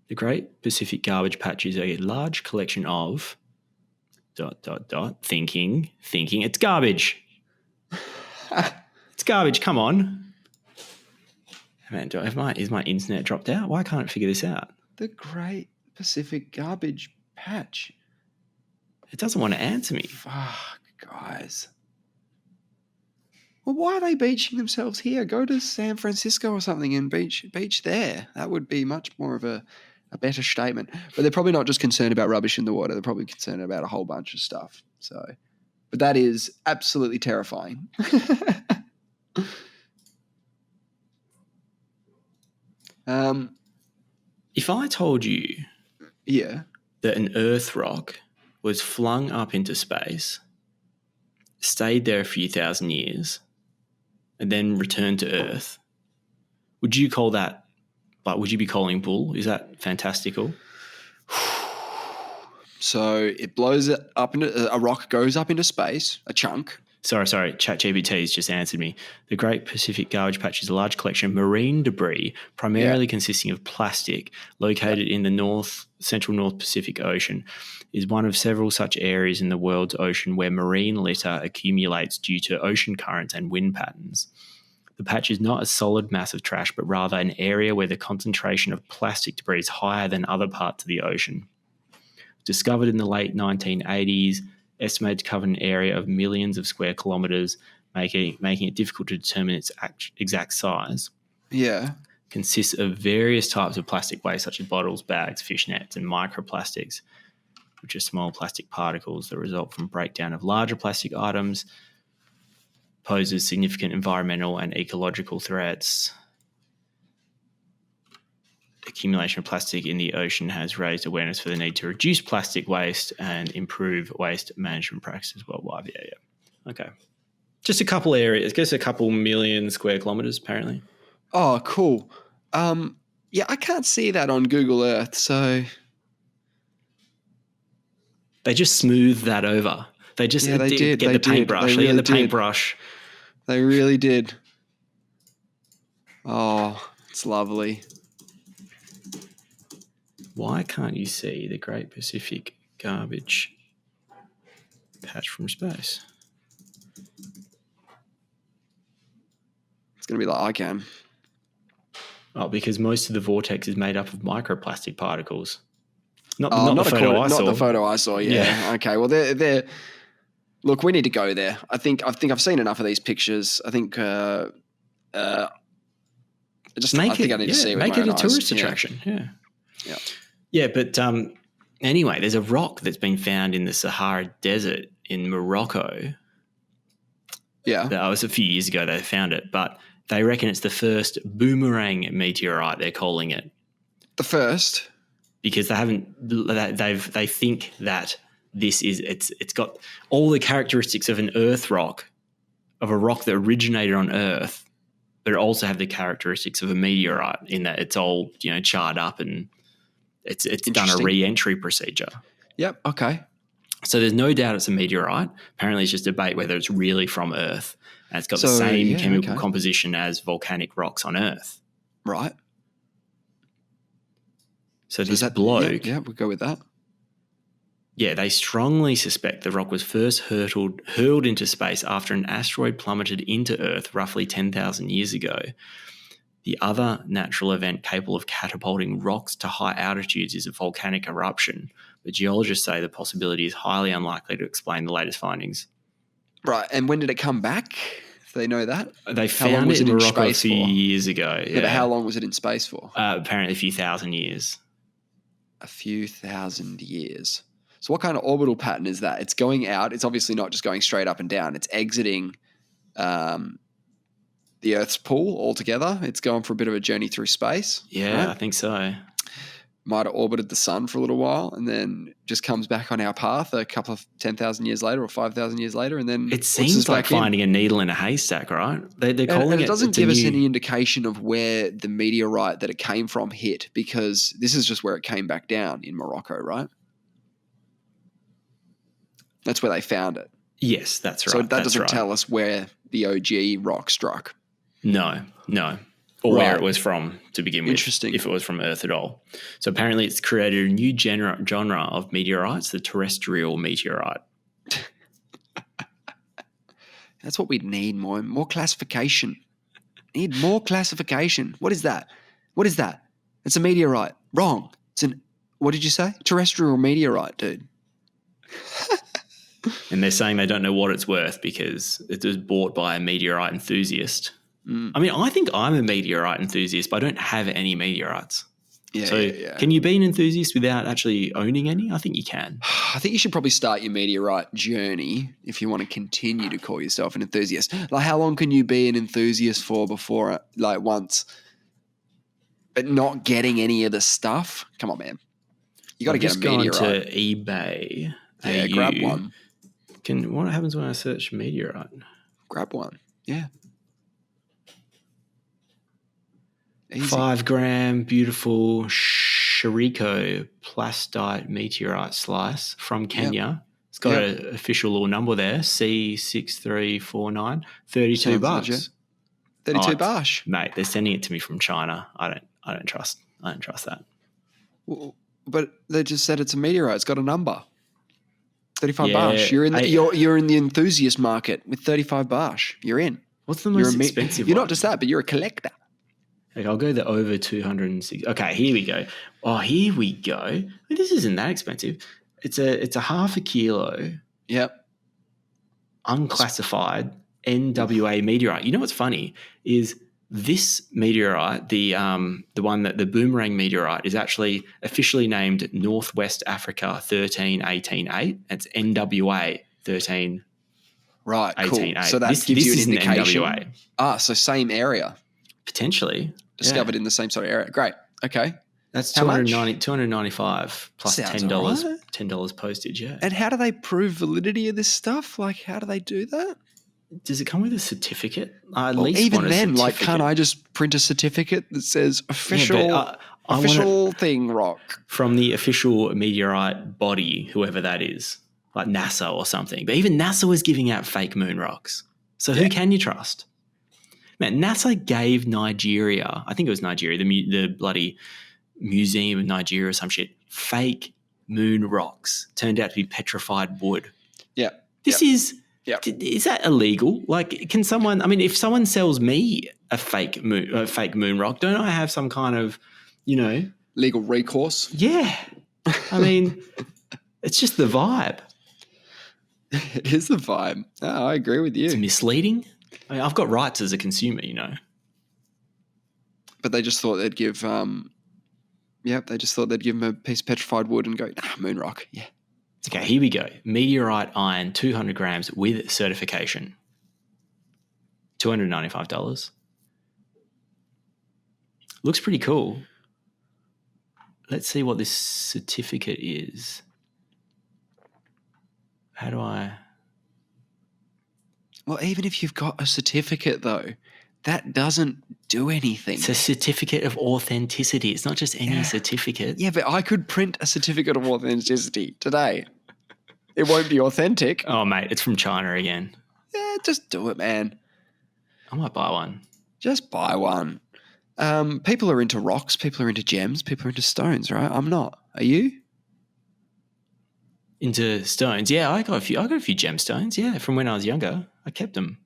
The Great Pacific Garbage Patch is a large collection of ... Thinking. It's garbage. It's garbage. Come on. Man, is my internet dropped out? Why can't I figure this out? The Great Pacific Garbage Patch. It doesn't want to answer me. Fuck, guys. Well, why are they beaching themselves here? Go to San Francisco or something and beach there. That would be much more of a better statement. But they're probably not just concerned about rubbish in the water. They're probably concerned about a whole bunch of stuff. So, but that is absolutely terrifying. If I told you that an Earth rock was flung up into space, stayed there a few thousand years, and then returned to Earth, would you call that, like, would you be calling bull? Is that fantastical? So it blows it up into a rock goes up into space, a chunk. Sorry. ChatGPT's just answered me. The Great Pacific Garbage Patch is a large collection of marine debris, primarily consisting of plastic, located in the central North Pacific Ocean. Is one of several such areas in the world's ocean where marine litter accumulates due to ocean currents and wind patterns. The patch is not a solid mass of trash, but rather an area where the concentration of plastic debris is higher than other parts of the ocean. Discovered in the late 1980s, estimated to cover an area of millions of square kilometres, making it difficult to determine its exact size. Yeah. Consists of various types of plastic waste, such as bottles, bags, fish nets, and microplastics, which are small plastic particles that result from breakdown of larger plastic items, poses significant environmental and ecological threats. Accumulation of plastic in the ocean has raised awareness for the need to reduce plastic waste and improve waste management practices worldwide. Yeah. Okay. Just a couple areas, I guess a couple million square kilometres, apparently. Oh, cool. Yeah, I can't see that on Google Earth, so... They just smooth that over. They just get the paintbrush. They get the paintbrush. They really did. Oh, it's lovely. Why can't you see the Great Pacific Garbage Patch from space? It's going to be like I can. Oh, because most of the vortex is made up of microplastic particles. Not the photo I saw. Yeah. Okay. Well, they're. Look, we need to go there. I think I've seen enough of these pictures. I think. I need to see it. Make it a tourist attraction. Yeah. Yeah, but anyway, there's a rock that's been found in the Sahara Desert in Morocco. Yeah. That was a few years ago they found it, but they reckon it's the first Boomerang meteorite. They're calling it the first. Because they think that it's got all the characteristics of an Earth rock, of a rock that originated on Earth, but it also have the characteristics of a meteorite in that it's all charred up and it's done a re-entry procedure. Yep. Okay. So there's no doubt it's a meteorite. Apparently, it's just debate whether it's really from Earth, and it's got the same chemical composition as volcanic rocks on Earth. Right. So this bloke... Yeah, we'll go with that. Yeah, they strongly suspect the rock was first hurled into space after an asteroid plummeted into Earth roughly 10,000 years ago. The other natural event capable of catapulting rocks to high altitudes is a volcanic eruption, but geologists say the possibility is highly unlikely to explain the latest findings. Right, and when did it come back? Do they know that? They found it in Morocco a few years ago. Yeah, but how long was it in space for? Apparently a few thousand years. A few thousand years. So what kind of orbital pattern is that? It's going out. It's obviously not just going straight up and down. It's exiting the Earth's pull altogether. It's going for a bit of a journey through space. Yeah, right? I think so. Might have orbited the sun for a little while and then just comes back on our path a couple of 10,000 years later or 5,000 years later. And then it seems like finding a needle in a haystack, right? They're calling it. It doesn't give us any indication of where the meteorite that it came from hit, because this is just where it came back down in Morocco, right? That's where they found it. Yes, that's right. So that doesn't tell us where the OG rock struck. No. or where it was from to begin with. Interesting. If it was from Earth at all. So apparently it's created a new genre of meteorites, the terrestrial meteorite. That's what we need, more classification. Need more classification. What is that? What is that? It's a meteorite. Wrong. It's what did you say? Terrestrial meteorite, dude. And they're saying they don't know what it's worth because it was bought by a meteorite enthusiast. I mean, I think I'm a meteorite enthusiast, but I don't have any meteorites. Can you be an enthusiast without actually owning any? I think you can. I think you should probably start your meteorite journey if you want to continue to call yourself an enthusiast. Like, how long can you be an enthusiast for before, like, once, but not getting any of the stuff? Come on, man. You got to get a meteorite. Just gone to eBay. Yeah, grab one. What happens when I search meteorite? Grab one. Yeah. Easy. 5 gram beautiful Shiriko plastite meteorite slice from Kenya. Yep. It's got an official little number there, C6349, $32. 32 bash. Mate, they're sending it to me from China. I don't trust that. Well, but they just said it's a meteorite. It's got a number. 35 bash. You're in the enthusiast market with 35 bash. You're in. What's the most expensive You're one? not just that, but you're a collector. Like, I'll go the over 260. Okay, here we go. Oh, here we go. I mean, this isn't that expensive. It's a half a kilo. Yep. Unclassified NWA meteorite. You know what's funny is this meteorite, the one that the Boomerang meteorite is actually officially named Northwest Africa 13188. It's NWA 13. Right, cool. 18, so that gives you an indication. NWA. So same area. Potentially. Discovered in the same sort of area. Great. Okay. That's $295 plus Sounds $10, right. $10 postage, yeah. And how do they prove validity of this stuff? Like, how do they do that? Does it come with a certificate? I at well, least even want a then, certificate. like, can't I just print a certificate that says official, thing rock from the official meteorite body, whoever that is, like NASA or something? But even NASA was giving out fake moon rocks. So who can you trust? Man, NASA gave Nigeria, I think it was Nigeria, the bloody Museum of Nigeria or some shit, fake moon rocks. Turned out to be petrified wood. Yeah. Is that illegal? Like, can someone, I mean, if someone sells me a fake moon rock, don't I have some kind of, legal recourse? Yeah. I mean, it's just the vibe. It is the vibe. Oh, I agree with you. It's misleading. I mean, I've got rights as a consumer, But they just thought they'd give, they just thought they'd give them a piece of petrified wood and go, moon rock. Yeah. Okay, here we go. Meteorite iron, 200 grams with certification. $295. Looks pretty cool. Let's see what this certificate is. How do I... Well, even if you've got a certificate, though, that doesn't do anything. It's a certificate of authenticity. It's not just any certificate. Yeah, but I could print a certificate of authenticity today. It won't be authentic. Oh, mate, it's from China again. Yeah, just do it, man. I might buy one. Just buy one. People are into rocks. People are into gems. People are into stones, right? I'm not. Are you? Into stones? Yeah, I got a few gemstones. Yeah, from when I was younger, I kept them.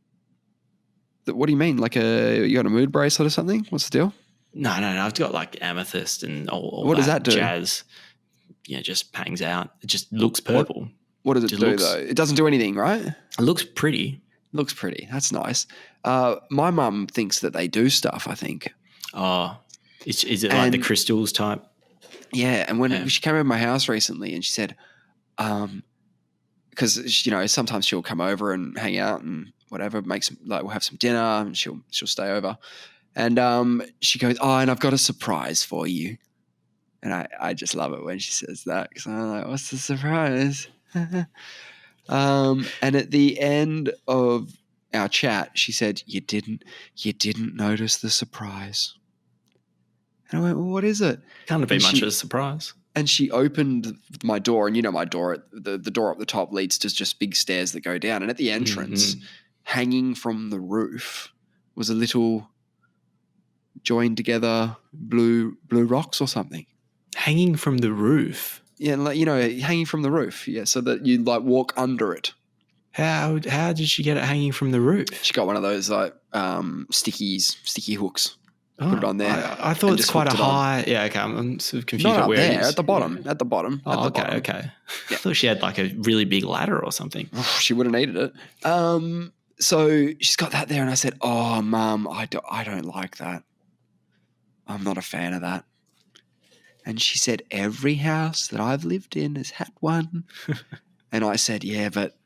What do you mean? Like you got a mood bracelet or something? What's the deal? No. I've got like amethyst and all what does that do? Jazz. Yeah, just hangs out. It just looks purple. What does it do though? It doesn't do anything, right? It looks pretty. Looks pretty. That's nice. My mum thinks that they do stuff, I think. Oh, is it like the crystals type? Yeah, and when she came over to my house recently and she said, because sometimes she'll come over and hang out and whatever, we'll have some dinner and she'll stay over, and she goes, and I've got a surprise for you, and I just love it when she says that because I'm like, what's the surprise? And at the end of our chat, she said, you didn't notice the surprise, and I went, well, what is it? Can't be much of a surprise. And she opened my door, and my door, the door up the top leads to just big stairs that go down. And at the entrance, hanging from the roof, was a little joined together blue rocks or something. Hanging from the roof? Yeah, like, hanging from the roof. Yeah, so that you like walk under it. How did she get it hanging from the roof? She got one of those like sticky hooks. Put it on there. I thought it's quite a high. Yeah, okay. I'm sort of confused. Not at up where there, it is. at the bottom. At the bottom. Oh, at the bottom. Okay. Yeah. I thought she had like a really big ladder or something. She would have needed it. So she's got that there, and I said, "Oh, Mum, I don't like that. I'm not a fan of that." And she said, "Every house that I've lived in has had one." And I said, "Yeah, but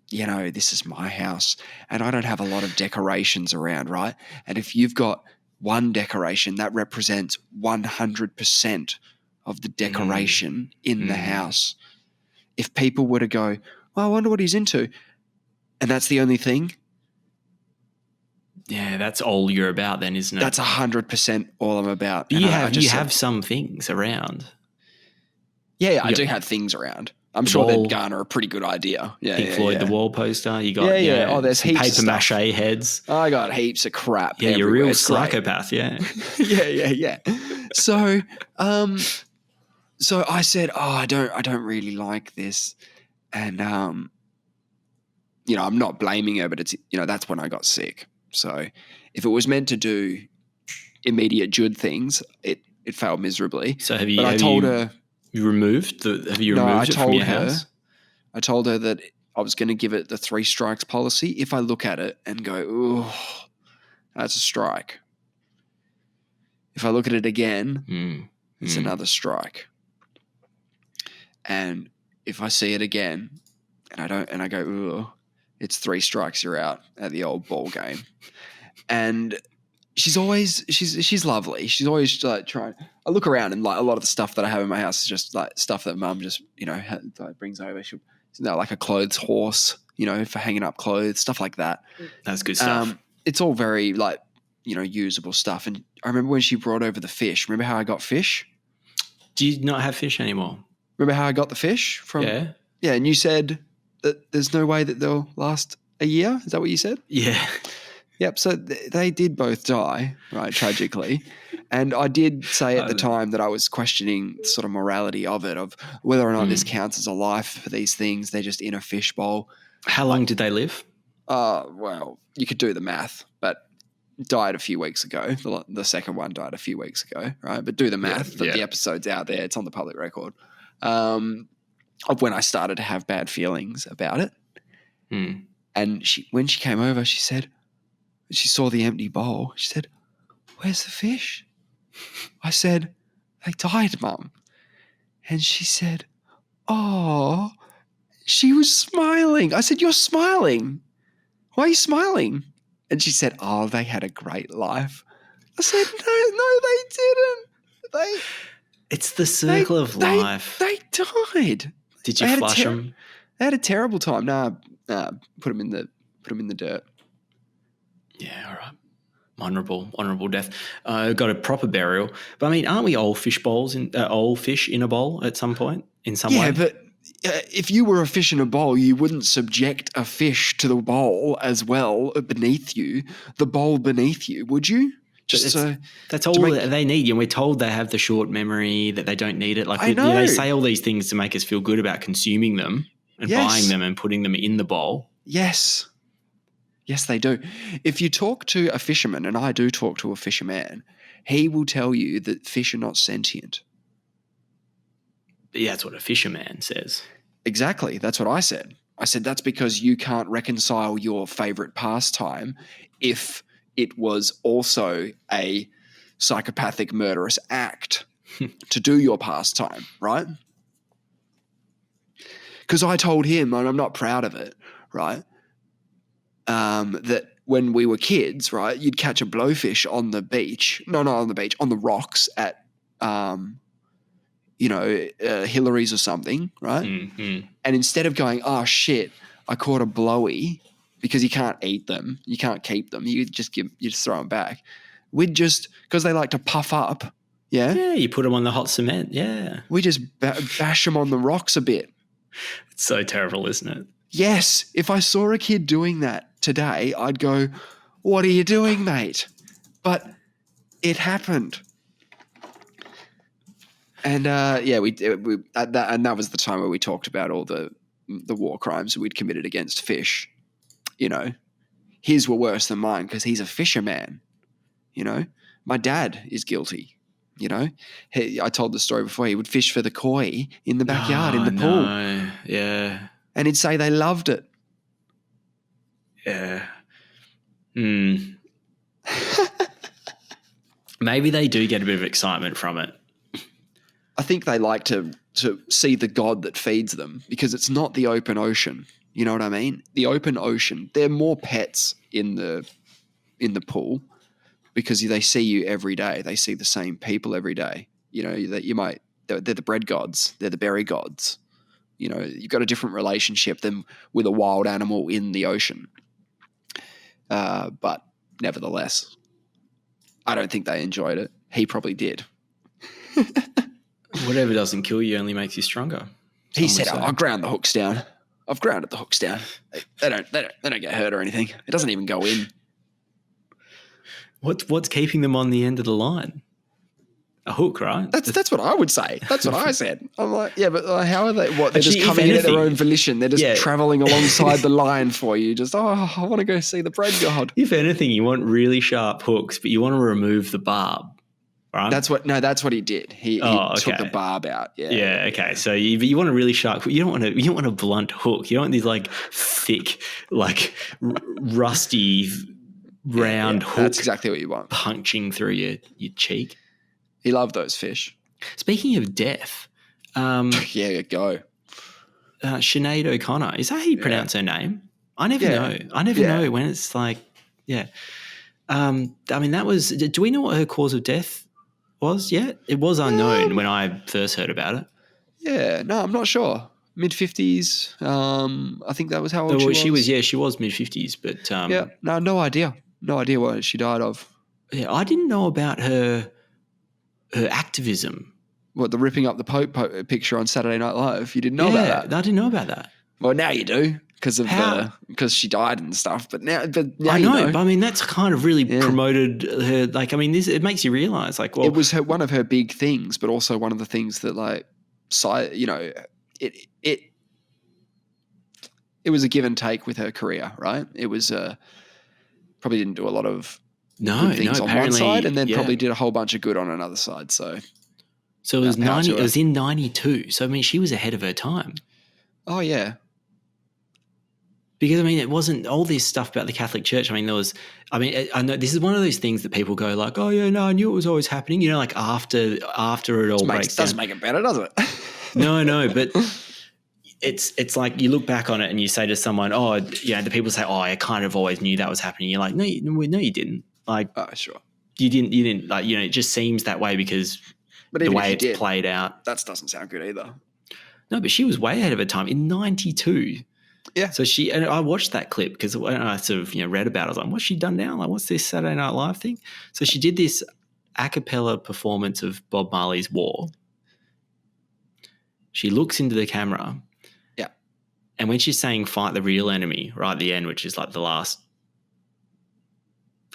this is my house, and I don't have a lot of decorations around, right? And if you've got one decoration, that represents 100% of the decoration in the house. If people were to go, well, I wonder what he's into, and that's the only thing." Yeah, that's all you're about then, isn't it? That's 100% all I'm about. But you have some things around. Yeah, I do have things around. I'm sure they'd garner a pretty good idea. Yeah, Pink Floyd, the wall poster. You got there's heaps paper of stuff. Mache heads. I got heaps of crap. Yeah, you're a real psychopath. Yeah. yeah. So, so I said, I don't really like this, and I'm not blaming her, but it's that's when I got sick. So, if it was meant to do immediate Jude things, it failed miserably. So have you? But I told her. You removed have you removed it from your house? I told her that I was going to give it the 3 strikes policy. If I look at it and go, oh, that's a strike. If I look at it again, it's another strike. And if I see it again and I go, oh, it's 3 strikes, you're out at the old ball game. And she's lovely. She's always like trying. I look around and like a lot of the stuff that I have in my house is just like stuff that Mum just brings over. She'll like a clothes horse, for hanging up clothes, stuff like that. That's good stuff. It's all very like usable stuff. And I remember when she brought over the fish. Remember how I got fish? Do you not have fish anymore? Remember how I got the fish from? Yeah. Yeah, and you said that there's no way that they'll last a year. Is that what you said? Yeah. Yep. So they did both die, right? Tragically. And I did say at the time that I was questioning sort of morality of it, of whether or not this counts as a life for these things. They're just in a fishbowl. How long did they live? Well, you could do the math, but died a few weeks ago. The second one died a few weeks ago, right? But do the math. The episode's out there. It's on the public record. Of when I started to have bad feelings about it. And when she came over, she said, she saw the empty bowl. She said, "Where's the fish?" I said, "They died, Mum." And she said, "Oh," she was smiling. I said, "You're smiling. Why are you smiling?" And she said, "Oh, they had a great life." I said, No, they didn't. It's the circle of life. They died. Did you flush them? They had a terrible time. Nah, put them in the dirt. Yeah, all right. Honourable death. Got a proper burial. But I mean, aren't we all fish in a bowl at some point in some way? Yeah, but if you were a fish in a bowl, you wouldn't subject a fish to the bowl as well beneath you, the bowl beneath you, would you? That's all that they need. And we're told they have the short memory, that they don't need it. Like they say all these things to make us feel good about consuming them and buying them and putting them in the bowl. Yes. Yes, they do. If you talk to a fisherman, and I do talk to a fisherman, he will tell you that fish are not sentient. Yeah, that's what a fisherman says. Exactly. That's what I said. I said that's because you can't reconcile your favorite pastime if it was also a psychopathic murderous act to do your pastime, right? Because I told him, and I'm not proud of it, right, that when we were kids, right, you'd catch a blowfish on the beach. No, not on the beach, on the rocks at, Hillary's or something, right? Mm-hmm. And instead of going, oh, shit, I caught a blowy, because you can't eat them, you can't keep them, you just throw them back. We'd just, because they like to puff up, yeah? Yeah, you put them on the hot cement, yeah. We just bash them on the rocks a bit. It's so terrible, isn't it? Yes. If I saw a kid doing that today, I'd go, what are you doing, mate? But It happened. And that was the time where we talked about all the war crimes that we'd committed against fish. You know, his were worse than mine because he's a fisherman. You know, my dad is guilty. You know, I told the story before. He would fish for the koi in the backyard in the pool. Yeah, and he'd say they loved it. Yeah. Maybe they do get a bit of excitement from it. I think they like to see the god that feeds them because it's not the open ocean. You know what I mean? The open ocean, there are more pets in the pool because they see you every day. They see the same people every day. You know, that they're the bread gods. They're the berry gods. You know, you've got a different relationship than with a wild animal in the ocean. But nevertheless, I don't think they enjoyed it. He probably did. Whatever doesn't kill you only makes you stronger. He said, "I'll ground the hooks down. I've grounded the hooks down. They don't get hurt or anything. It doesn't even go in." What's keeping them on the end of the line? A hook, right? That's what I would say. That's what I said. I'm like, yeah, but how are they? What, they're just coming in at their own volition. They're just traveling alongside the line for you. Just, I want to go see the bread god. If anything, you want really sharp hooks, but you want to remove the barb, right? That's what he did. He took the barb out. Yeah. Yeah. Okay. So you want a really sharp hook. You don't want a blunt hook. You don't want these like thick, like rusty, round hook. That's exactly what you want. Punching through your cheek. He loved those fish. Speaking of death. Yeah, go. Sinead O'Connor. Is that how you pronounce her name? I never know. I never know when it's like, yeah. I mean, that was, do we know what her cause of death was yet? It was unknown when I first heard about it. Yeah, no, I'm not sure. Mid-50s. I think that was how old she was. She was mid-50s. But no idea. No idea what she died of. Yeah, I didn't know about her activism. What, the ripping up the Pope picture on Saturday Night Live? You didn't know about that? I didn't know about that. Well, now you do because she died and stuff. But now I know. But I mean, that's kind of really promoted her. Like, I mean, it makes you realize, like, well, it was one of her big things, but also one of the things that, like, you know, it was a give and take with her career, right? It was probably didn't do a lot of good things on one side, and then probably did a whole bunch of good on another side. So it was It was in 92. So I mean, she was ahead of her time. Oh yeah. Because I mean, it wasn't all this stuff about the Catholic Church. I mean, I know this is one of those things that people go like, "Oh yeah, no, I knew it was always happening." You know, like after it all breaks down. Doesn't make it better, does it? No, but it's like you look back on it and you say to someone, "Oh, yeah," the people say, "Oh, I kind of always knew that was happening." You're like, "No, you didn't." Like, oh, sure. You didn't like, you know, it just seems that way because the way it's played out. That doesn't sound good either. No, but she was way ahead of her time in 92. Yeah. So and I watched that clip because when I sort of, you know, read about it, I was like, what's she done now? Like, what's this Saturday Night Live thing? So she did this a cappella performance of Bob Marley's War. She looks into the camera. Yeah. And when she's saying fight the real enemy right at the end, which is like the last,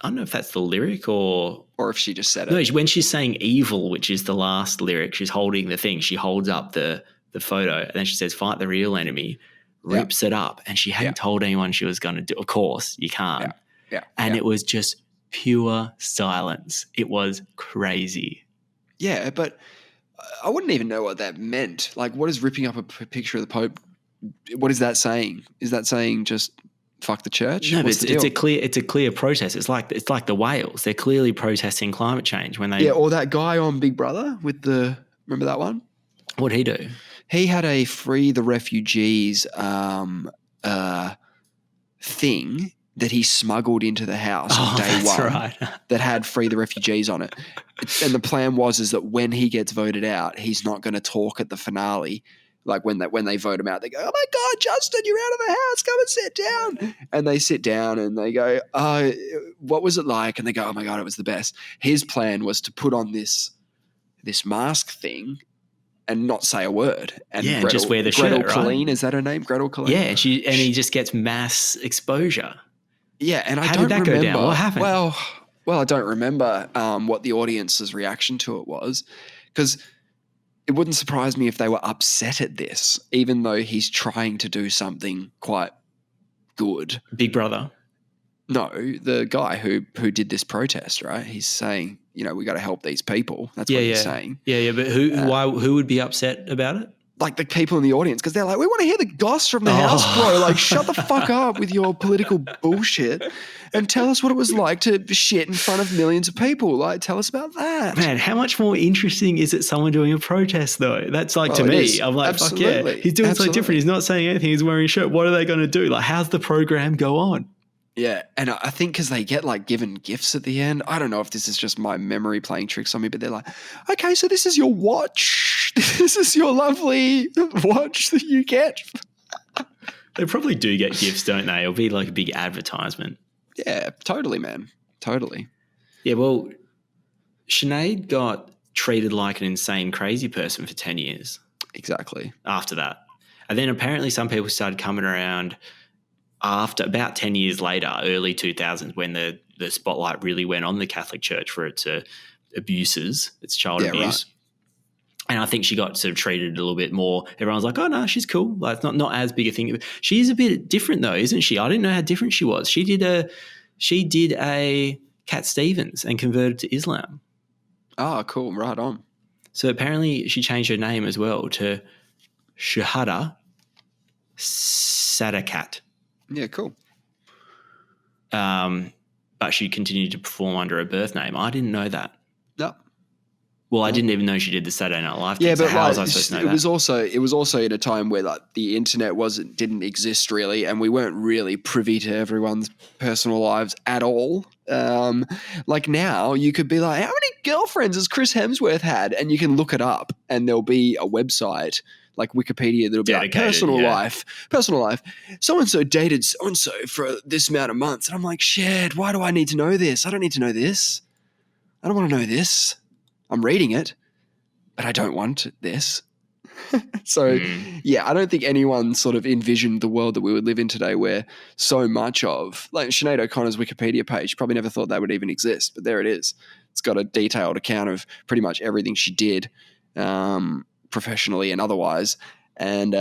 I don't know if that's the lyric or if she just said it. No, when she's saying evil, which is the last lyric, she's holding the thing. She holds up the photo and then she says, fight the real enemy, rips it up. And she hadn't told anyone she was going to do. Of course, you can't. Yeah. And it was just pure silence. It was crazy. Yeah, but I wouldn't even know what that meant. Like, what is ripping up a picture of the Pope? What is that saying? Is that saying just fuck the church? No, but it's a clear protest. It's like the whales. They're clearly protesting climate change when they or that guy on Big Brother with remember that one? What'd he do? He had a free the refugees thing that he smuggled into the house on day one. Right. That had free the refugees on it. And the plan is that when he gets voted out, he's not going to talk at the finale. Like when they vote him out, they go, "Oh my God, Justin, you're out of the house. Come and sit down." And they sit down and they go, "Oh, what was it like?" And they go, "Oh my God, it was the best." His plan was to put on this mask thing and not say a word. And just wear the shirt, Gretel Colleen, is that her name? Gretel Colleen? Yeah, and he just gets mass exposure. Yeah, and How did that go down? What happened? Well, Well, I don't remember what the audience's reaction to it was, because it wouldn't surprise me if they were upset at this, even though he's trying to do something quite good. Big Brother. No, the guy who did this protest, right? He's saying, we got to help these people. That's what he's saying. Yeah. But who would be upset about it? Like the people in the audience, because they're like, we want to hear the goss from the house, bro. Like, shut the fuck up with your political bullshit and tell us what it was like to shit in front of millions of people. Like, tell us about that. Man, how much more interesting is it someone doing a protest, though? That's like, to me, I'm like, absolutely. Fuck yeah. He's doing something different. He's not saying anything. He's wearing a shirt. What are they going to do? Like, how's the program go on? Yeah, and I think because they get like given gifts at the end. I don't know if this is just my memory playing tricks on me, but they're like, okay, so this is your watch. This is your lovely watch that you get. They probably do get gifts, don't they? It'll be like a big advertisement. Yeah, totally, man. Totally. Yeah, well, Sinead got treated like an insane, crazy person for 10 years. Exactly. After that. And then apparently some people started coming around after about 10 years later, early 2000s, when the spotlight really went on the Catholic Church for its abuses, its child abuse. Right. And I think she got sort of treated a little bit more. Everyone's like, oh, no, she's cool. Like, it's not as big a thing. She is a bit different, though, isn't she? I didn't know how different she was. She did a Cat Stevens and converted to Islam. Oh, cool. Right on. So apparently she changed her name as well to Shahada Sadakat. Yeah, cool. But she continued to perform under her birth name. I didn't know that. No. Well, I didn't even know she did the Saturday Night Live thing. Yeah, but so how was I supposed to know that? It was also at a time where like the internet didn't exist really, and we weren't really privy to everyone's personal lives at all. Like now, you could be like, how many girlfriends has Chris Hemsworth had? And you can look it up, and there'll be a website like Wikipedia that'll be dedicated, like personal life. So-and-so dated so-and-so for this amount of months. And I'm like, shit, why do I need to know this? I don't need to know this. I don't want to know this. I'm reading it, but I don't want this. So, yeah, I don't think anyone sort of envisioned the world that we would live in today where so much of, like Sinead O'Connor's Wikipedia page, probably never thought that would even exist, but there it is. It's got a detailed account of pretty much everything she did, professionally and otherwise, and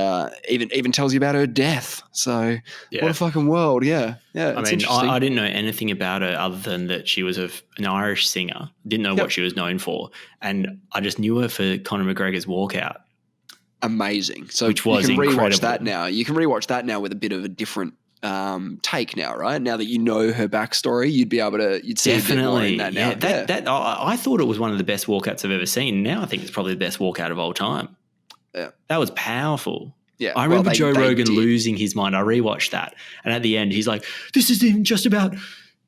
even tells you about her death. So what a fucking world. Yeah. I mean, I didn't know anything about her other than that she was an Irish singer. Didn't know what she was known for, and I just knew her for Conor McGregor's walkout. Amazing. So which was you can incredible. rewatch that now. You can rewatch that now with a bit of a different take now, right? Now that you know her backstory, you'd be able to see a bit more in that now. I thought it was one of the best walkouts I've ever seen. Now I think it's probably the best walkout of all time. Yeah, that was powerful. Yeah, I remember Joe Rogan losing his mind. I rewatched that, and at the end, he's like, "This isn't just about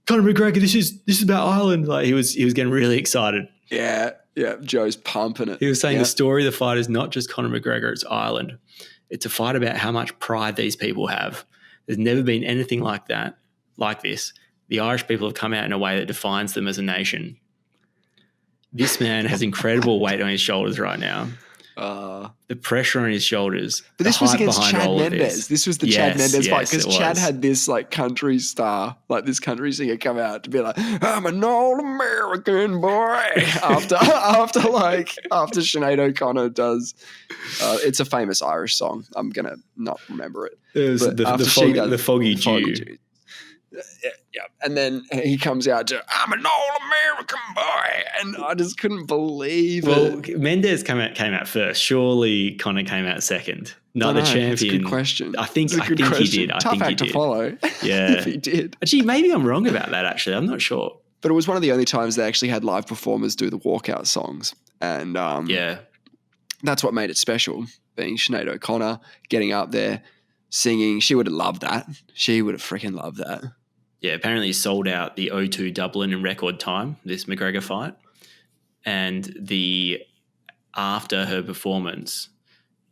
Conor McGregor. This is about Ireland." Like he was getting really excited. Yeah. Joe's pumping it. He was saying the story of the fight is not just Conor McGregor; it's Ireland. It's a fight about how much pride these people have. There's never been anything like this. The Irish people have come out in a way that defines them as a nation. This man has incredible weight on his shoulders right now. The pressure on his shoulders. But this was against Chad Mendes. This was the Chad Mendes fight because Chad had this like country star, like this country singer come out to be like, I'm an all-American boy after Sinead O'Connor does. It's a famous Irish song. I'm going to not remember it. It was the Foggy Jew. Yeah. And then he comes out to, I'm an all-American boy. And I just couldn't believe it. Well, Mendes came out first. Surely Conor came out second. Not the champion. That's a good question. I think he did. Tough act to follow. Yeah. If he did. Actually, maybe I'm wrong about that, actually. I'm not sure. But it was one of the only times they actually had live performers do the walkout songs. And that's what made it special, being Sinead O'Connor, getting up there, singing. She would have loved that. She would have freaking loved that. Yeah, apparently he sold out the O2 Dublin in record time, this McGregor fight. And after her performance,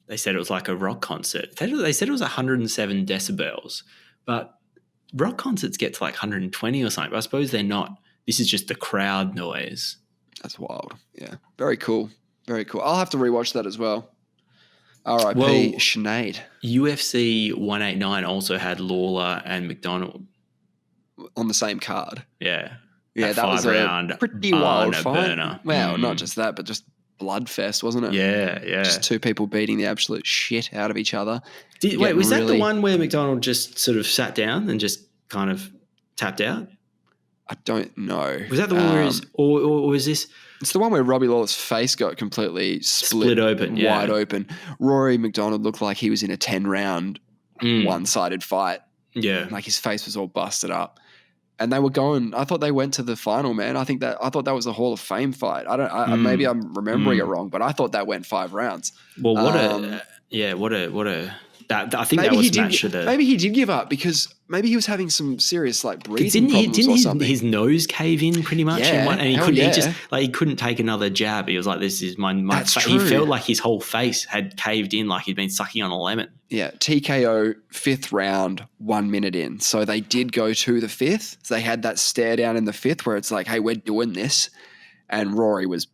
they said it was like a rock concert. They said it was 107 decibels, but rock concerts get to like 120 or something. But I suppose they're not. This is just the crowd noise. That's wild. Yeah, very cool. Very cool. I'll have to rewatch that as well. R.I.P. Well, Sinead. UFC 189 also had Lawler and McDonald on the same card. Yeah. Yeah, that was a pretty wild fight. Burner. Well, not just that, but just bloodfest, wasn't it? Yeah. Just two people beating the absolute shit out of each other. Wait, was that the one where McDonald just sort of sat down and just kind of tapped out? I don't know. Was that the one where or was this? It's the one where Robbie Lawler's face got completely split open, wide open. Rory McDonald looked like he was in a 10-round one-sided fight. Yeah. Like his face was all busted up. And they were going, I thought they went to the final, man. I thought that was a Hall of Fame fight. Maybe I'm remembering it wrong, but I thought that went 5 rounds. Well, I think that was match of the. Maybe he did give up because maybe he was having some serious like breathing problems or something. His nose cave in pretty much? Yeah, and he couldn't take another jab. He was like, this is my face. He felt like his whole face had caved in like he'd been sucking on a lemon. Yeah, TKO 5th round, 1 minute in. So they did go to the 5th. So they had that stare down in the 5th where it's like, hey, we're doing this. And Rory was,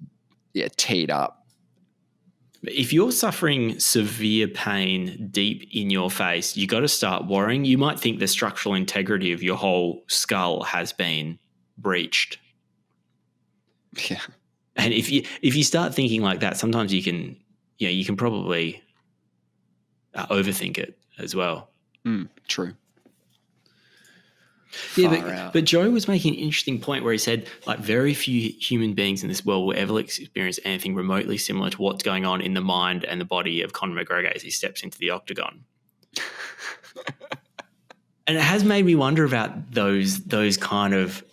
teed up. If you're suffering severe pain deep in your face, you got to start worrying. You might think the structural integrity of your whole skull has been breached. Yeah. And if you start thinking like that, sometimes you can probably overthink it as well. True. Yeah, but Joe was making an interesting point where he said, like, very few human beings in this world will ever experience anything remotely similar to what's going on in the mind and the body of Conor McGregor as he steps into the octagon. And it has made me wonder about those kind of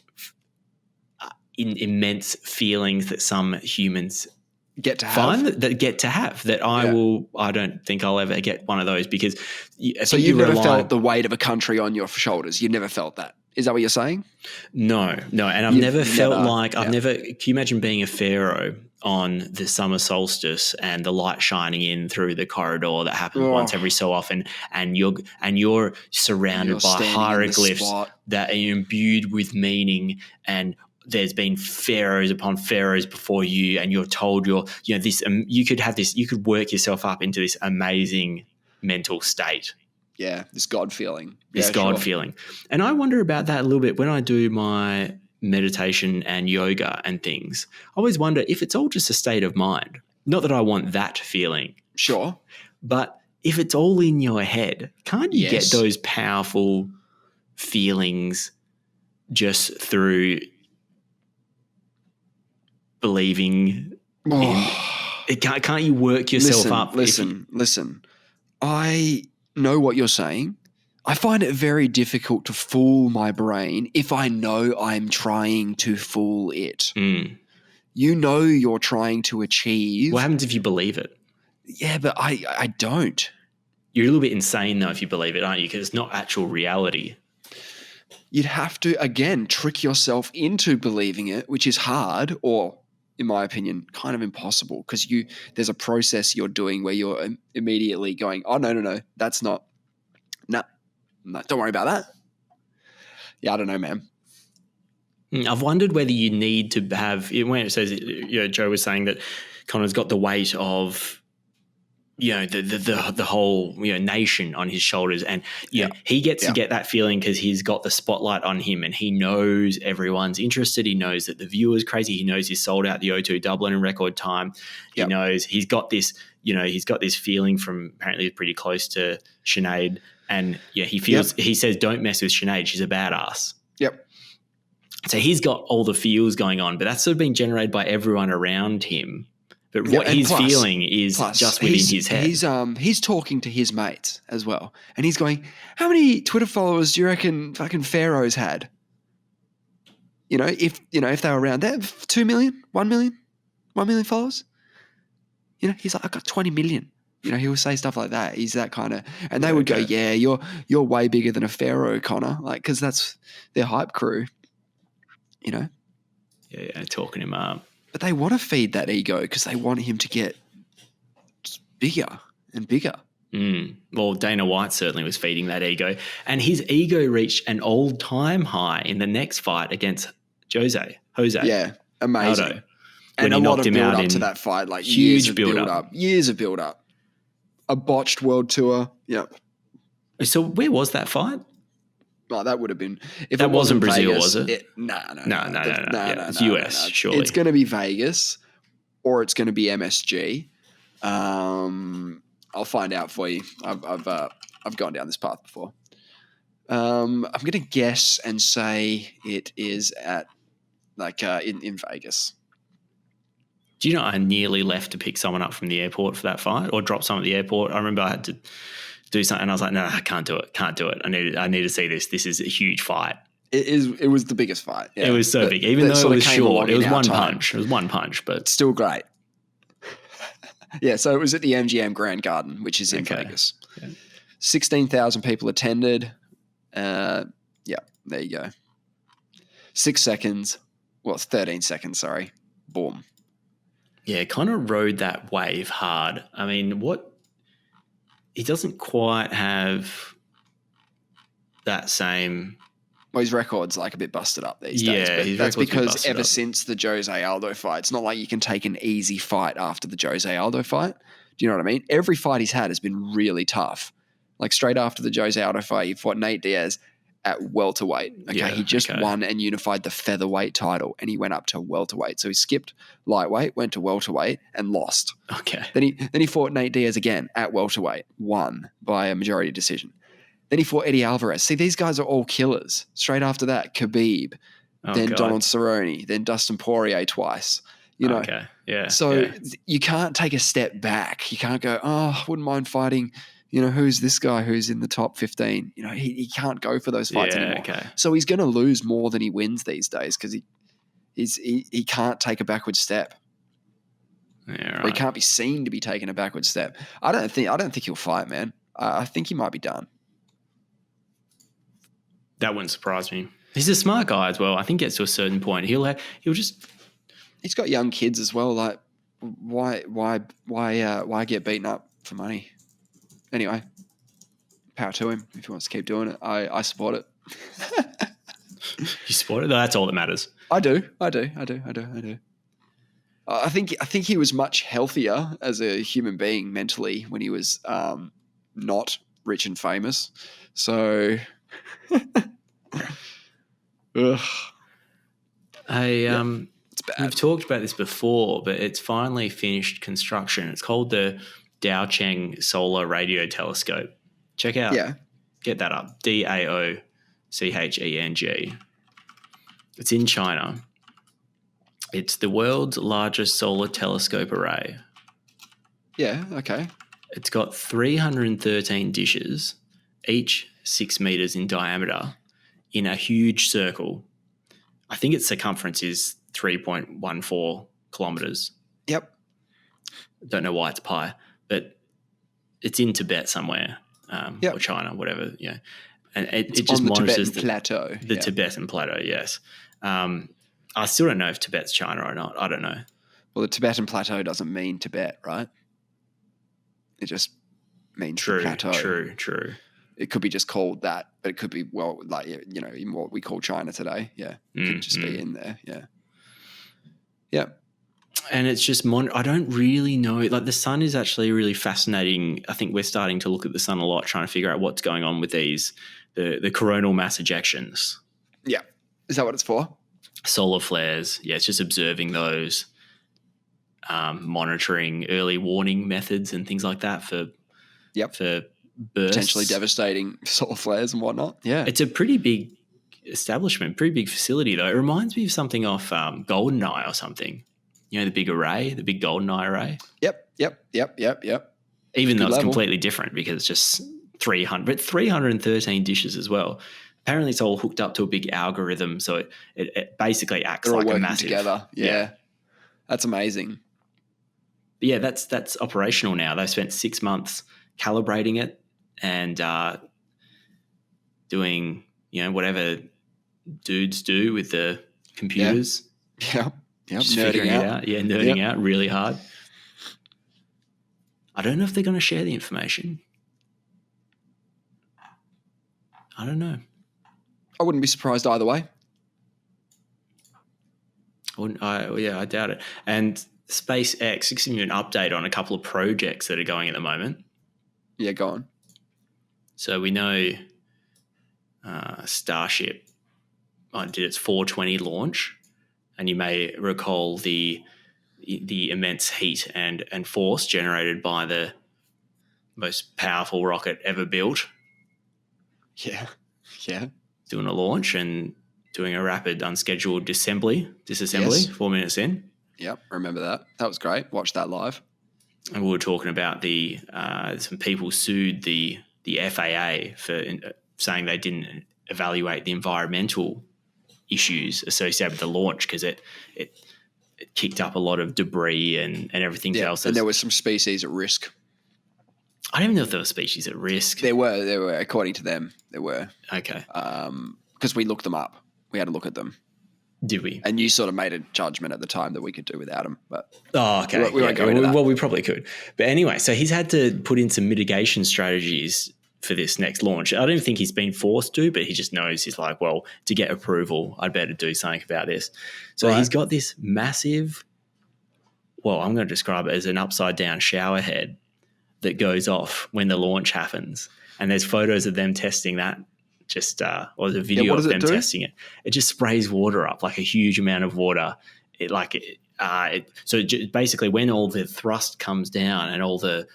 immense feelings that some humans get to have. I don't think I'll ever get one of those because so you've never felt the weight of a country on your shoulders. You've never felt that. Is that what you're saying? No. And I've never felt like can you imagine being a pharaoh on the summer solstice and the light shining in through the corridor that happens once every so often and you're surrounded by hieroglyphs that are imbued with meaning, and there's been pharaohs upon pharaohs before you, and you're told you could work yourself up into this amazing mental state. Yeah, this God feeling. Feeling. And I wonder about that a little bit when I do my meditation and yoga and things. I always wonder if it's all just a state of mind. Not that I want that feeling. Sure. But if it's all in your head, can't you get those powerful feelings just through believing can't you work yourself up? Listen. I know what you're saying. I find it very difficult to fool my brain if I know I'm trying to fool it. You know you're trying to achieve. What happens if you believe it? Yeah, but I don't. You're a little bit insane though if you believe it, aren't you? Because it's not actual reality. You'd have to, again, trick yourself into believing it, which is hard, or in my opinion, kind of impossible, because there's a process you're doing where you're immediately going, oh, no, that's not, no, don't worry about that. Yeah, I don't know, man. I've wondered whether you need to have, when it says, Joe was saying that Conor's got the weight of, the whole nation on his shoulders, and he gets to get that feeling because he's got the spotlight on him, and he knows everyone's interested. He knows that the viewer's crazy. He knows he's sold out the O2 Dublin in record time. He knows he's got this. He's got this feeling from apparently pretty close to Sinead, and he feels. He says, "Don't mess with Sinead. She's a badass." Yep. So he's got all the feels going on, but that's sort of being generated by everyone around him. But what he's feeling is just within his head. He's talking to his mates as well. And he's going, how many Twitter followers do you reckon fucking Pharaohs had? If they were around there, 2 million, 1 million, 1 million followers? He's like, I got 20 million. He will say stuff like that. He's that kind of, and they would go, yeah, you're way bigger than a Pharaoh, Connor. Like, because that's their hype crew, Yeah, talking him up. But they want to feed that ego because they want him to get bigger and bigger. Well, Dana White certainly was feeding that ego. And his ego reached an all-time high in the next fight against Jose. Yeah, amazing. Aldo, and a lot of build-up to that fight, like huge build-up. Years of build-up. A botched world tour. Yeah. So where was that fight? Oh, that would have been if that it wasn't Brazil, Vegas, was it? No. It's US, surely. It's going to be Vegas, or it's going to be MSG. I'll find out for you. I've gone down this path before. I'm going to guess and say it is at in Vegas. Do you know I nearly left to pick someone up from the airport for that fight, or drop someone at the airport? I remember I had to do something, and I was like, no, I can't do it. I need to see this. This is a huge fight. It was the biggest fight. Yeah. It was so big, even though it was short. It was one punch. It was one punch, but still great. Yeah, so it was at the MGM Grand Garden, which is in Vegas. Yeah. 16,000 people attended. Yeah, there you go. 6 seconds. Well, it's 13 seconds, sorry. Boom. Yeah, kind of rode that wave hard. I mean, he doesn't quite have that same... Well, his record's like a bit busted up these days. But that's because ever since the Jose Aldo fight, it's not like you can take an easy fight after the Jose Aldo fight. Do you know what I mean? Every fight he's had has been really tough. Like straight after the Jose Aldo fight, he fought Nate Diaz at welterweight. He just won and unified the featherweight title, and he went up to welterweight. So he skipped lightweight, went to welterweight, and lost. Okay. Then he fought Nate Diaz again at welterweight, won by a majority decision. Then he fought Eddie Alvarez. See, these guys are all killers. Straight after that, Khabib, then Donald Cerrone, then Dustin Poirier twice. You know, So you can't take a step back. You can't go, I wouldn't mind fighting. You know, who's this guy who's in the top 15? You know, he can't go for those fights anymore. Okay. So he's going to lose more than he wins these days because he can't take a backward step. Yeah, right. Or he can't be seen to be taking a backward step. I don't think he'll fight, man. I think he might be done. That wouldn't surprise me. He's a smart guy as well. I think gets to a certain point, he'll just. He's got young kids as well. Like, why get beaten up for money? Anyway, power to him if he wants to keep doing it. I support it. You support it? No, that's all that matters. I do. I think he was much healthier as a human being mentally when he was not rich and famous. So. Ugh. It's bad. We've talked about this before, but it's finally finished construction. It's called the Doacheng Solar Radio Telescope. Check out. Yeah. Get that up. Daocheng. It's in China. It's the world's largest solar telescope array. Yeah, okay. It's got 313 dishes, each 6 meters in diameter, in a huge circle. I think its circumference is 3.14 kilometers. Yep. Don't know why it's pi, but it's in Tibet somewhere, or China, whatever. Yeah, and it just monitors the plateau. The Tibetan plateau. Yes. I still don't know if Tibet's China or not. I don't know. Well, the Tibetan plateau doesn't mean Tibet, right? It just means the plateau. True. It could be just called that, but it could be, well, like, you know, in what we call China today. Yeah. It could just be in there. Yeah. Yeah. And it's just, I don't really know. Like, the sun is actually really fascinating. I think we're starting to look at the sun a lot, trying to figure out what's going on with the coronal mass ejections. Yeah. Is that what it's for? Solar flares. Yeah, it's just observing those, monitoring early warning methods and things like that for bursts. Potentially devastating solar flares and whatnot. Yeah. It's a pretty big establishment, pretty big facility, though. It reminds me of something off GoldenEye or something. You know, the big array, the big GoldenEye array? Yep. Even though it's completely different because it's just 313 dishes as well. Apparently it's all hooked up to a big algorithm, so it basically acts like a massive... together. Yeah. That's amazing. But yeah, that's operational now. They've spent 6 months calibrating it and doing, you know, whatever dudes do with the computers. Yeah. Just figuring it out. Yeah, nerding out really hard. I don't know if they're going to share the information. I don't know. I wouldn't be surprised either way. I doubt it. And SpaceX, just give you an update on a couple of projects that are going at the moment. Yeah, go on. So we know Starship did its 420 launch, and you may recall the immense heat and force generated by the most powerful rocket ever built. Yeah. Doing a launch and doing a rapid unscheduled disassembly, 4 minutes in. Yep, remember that. That was great. Watched that live. And we were talking about some people sued the FAA for saying they didn't evaluate the environmental issues associated with the launch because it kicked up a lot of debris and everything else. And there was some species at risk. I don't even know if there were species at risk. There were, according to them, there were. Okay. Because we looked them up. We had to look at them. Did we? And you sort of made a judgment at the time that we could do without them. But okay. We won't go into that. Well, we probably could. But anyway, so he's had to put in some mitigation strategies for this next launch. I don't think he's been forced to, but he just knows he's like, well, to get approval, I'd better do something about this. So he's got this massive, well, I'm going to describe it as an upside down shower head that goes off when the launch happens. And there's photos of them testing that, or the video of them testing it. It just sprays water up, like a huge amount of water. Basically when all the thrust comes down and all the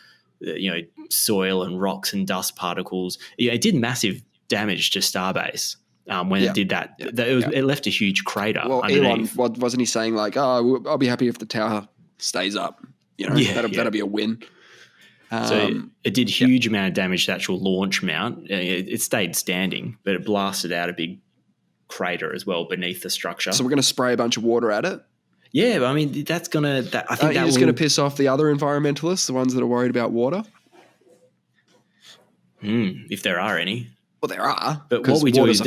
soil and rocks and dust particles, it did massive damage to Starbase when it did that. It left a huge crater. Well, underneath. Elon, wasn't he saying like, oh, I'll be happy if the tower stays up. That'll be a win. So it did huge amount of damage to the actual launch mount. It stayed standing, but it blasted out a big crater as well beneath the structure. So we're going to spray a bunch of water at it? Yeah, but I mean, that's going to... I think that's going to piss off the other environmentalists, the ones that are worried about water? If there are any. Well, there are. But what we do is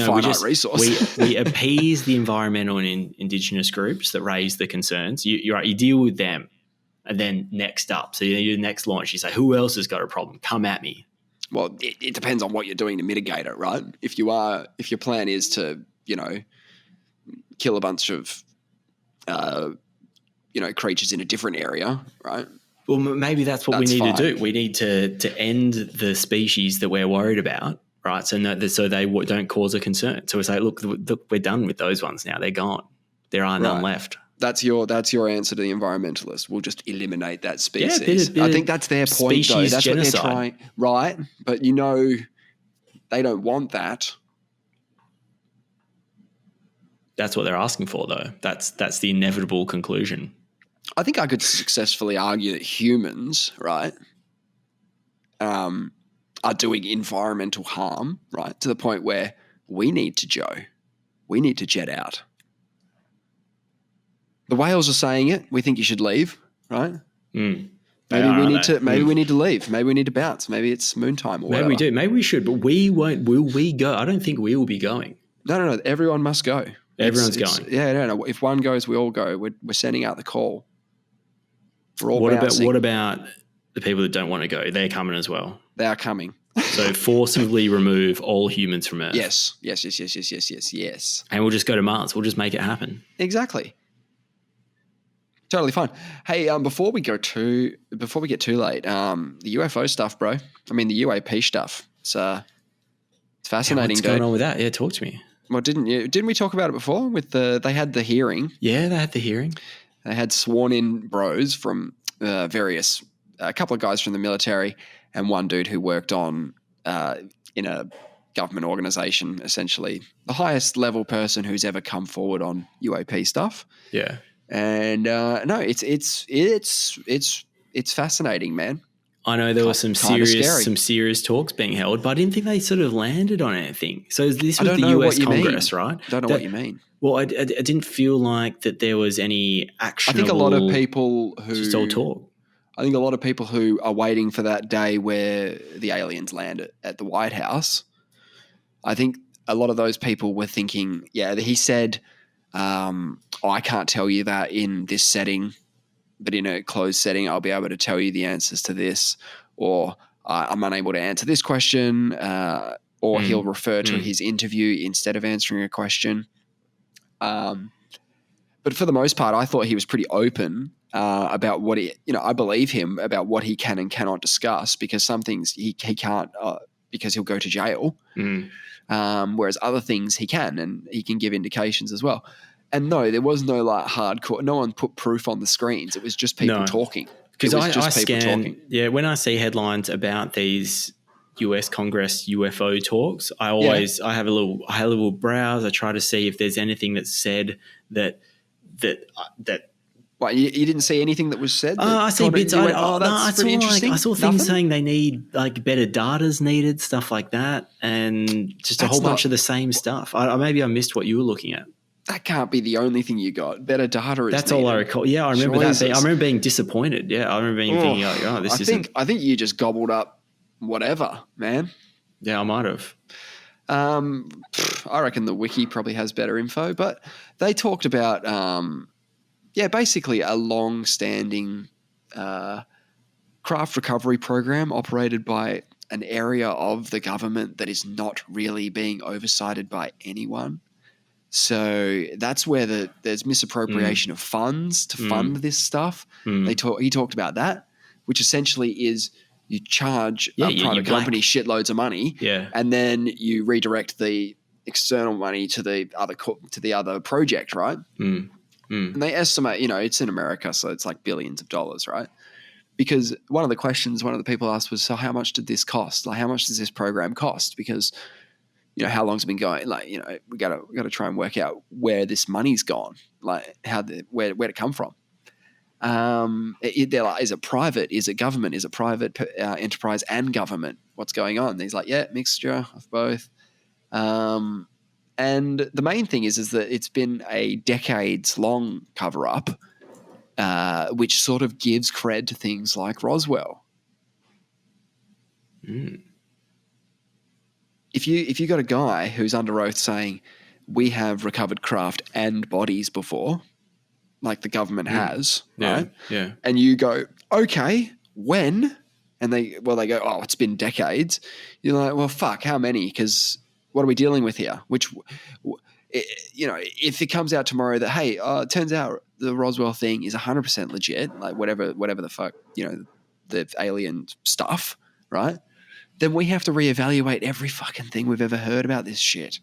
resource. we appease the environmental and Indigenous groups that raise the concerns. You're right, you deal with them. And then next up, so you do the next launch, you say, who else has got a problem? Come at me. Well, it depends on what you're doing to mitigate it, right? If your plan is to, kill a bunch of, creatures in a different area, right? Well, maybe that's what we need to do. We need to end the species that we're worried about, right? So they don't cause a concern. So we say, look, we're done with those ones now. They're gone. There are none left. That's your answer to the environmentalists. We'll just eliminate that species. I think that's their point, though. That's genocide. What they're trying, right? But they don't want that. That's what they're asking for, though. That's the inevitable conclusion. I think I could successfully argue that humans, right, are doing environmental harm, right, to the point where we need to jet out. The whales are saying it. We think you should leave, right? Maybe we need to leave. Maybe we need to bounce. Maybe it's moon time or whatever. Maybe we do. Maybe we should, but we won't. Will we go? I don't think we will be going. No. Everyone must go. Everyone's going. No. If one goes, we all go. We're sending out the call. We're all bouncing. What about the people that don't want to go? They're coming as well. They are coming. So forcibly remove all humans from Earth. Yes. And we'll just go to Mars. We'll just make it happen. Exactly. Totally fine. Hey, before we get too late, the UFO stuff, bro. I mean, the UAP stuff. It's fascinating. What's going on with that? Yeah, talk to me. Well, didn't we talk about it before? They had the hearing. Yeah, they had the hearing. They had sworn in bros from a couple of guys from the military, and one dude who worked on in a government organization, essentially the highest level person who's ever come forward on UAP stuff. Yeah. And it's fascinating, man. I know there were some serious talks being held, but I didn't think they sort of landed on anything. So this was the US Congress, right? I don't know what you mean. Well, I didn't feel like that there was any actionable. I think a lot of people who just all talk. I think a lot of people who are waiting for that day where the aliens land at the White House. I think a lot of those people were thinking, he said. I can't tell you that in this setting, but in a closed setting, I'll be able to tell you the answers to this, or I'm unable to answer this question, or he'll refer to his interview instead of answering a question. But for the most part, I thought he was pretty open about what I believe him about what he can and cannot discuss, because some things he can't because he'll go to jail. Whereas other things he can, and he can give indications as well. And no, there was no like hardcore. No one put proof on the screens. It was just people talking. Because I scan. Yeah, when I see headlines about these US Congress UFO talks, I have a little browse. I try to see if there's anything that's said that. What, you didn't see anything that was said? I see bits. That's pretty interesting. I saw things saying they need like better data's needed, stuff like that, and just a whole bunch of the same stuff. Maybe I missed what you were looking at. That can't be the only thing you got. Better data is That's needed. all I recall. Yeah, I remember that. I remember being disappointed. Yeah, I remember thinking, I think you just gobbled up whatever, man. Yeah, I might have. I reckon the wiki probably has better info, but they talked about basically a long-standing craft recovery program operated by an area of the government that is not really being oversighted by anyone. So that's where there's misappropriation of funds to fund this stuff. He talked about that, which essentially is you charge a private company shitloads of money, and then you redirect the external money to the other project, right? And they estimate, it's in America, so it's like billions of dollars, right? Because one of the questions one of the people asked was, so how much did this cost? Like, how much does this program cost? Because how long's it been going? Like, we gotta try and work out where this money's gone, like where it come from. They're like, is it private? Is it government? Is it private enterprise and government? What's going on? And he's like, mixture of both. And the main thing is that it's been a decades-long cover-up, which sort of gives cred to things like Roswell. If you got a guy who's under oath saying we have recovered craft and bodies before, like the government has, right? Yeah. And you go, okay, when? And they go, oh, it's been decades. You're like, well, fuck, how many? Because what are we dealing with here? If it comes out tomorrow that, hey, it turns out the Roswell thing is 100% legit, like whatever the fuck, the alien stuff, right? Then we have to reevaluate every fucking thing we've ever heard about this shit,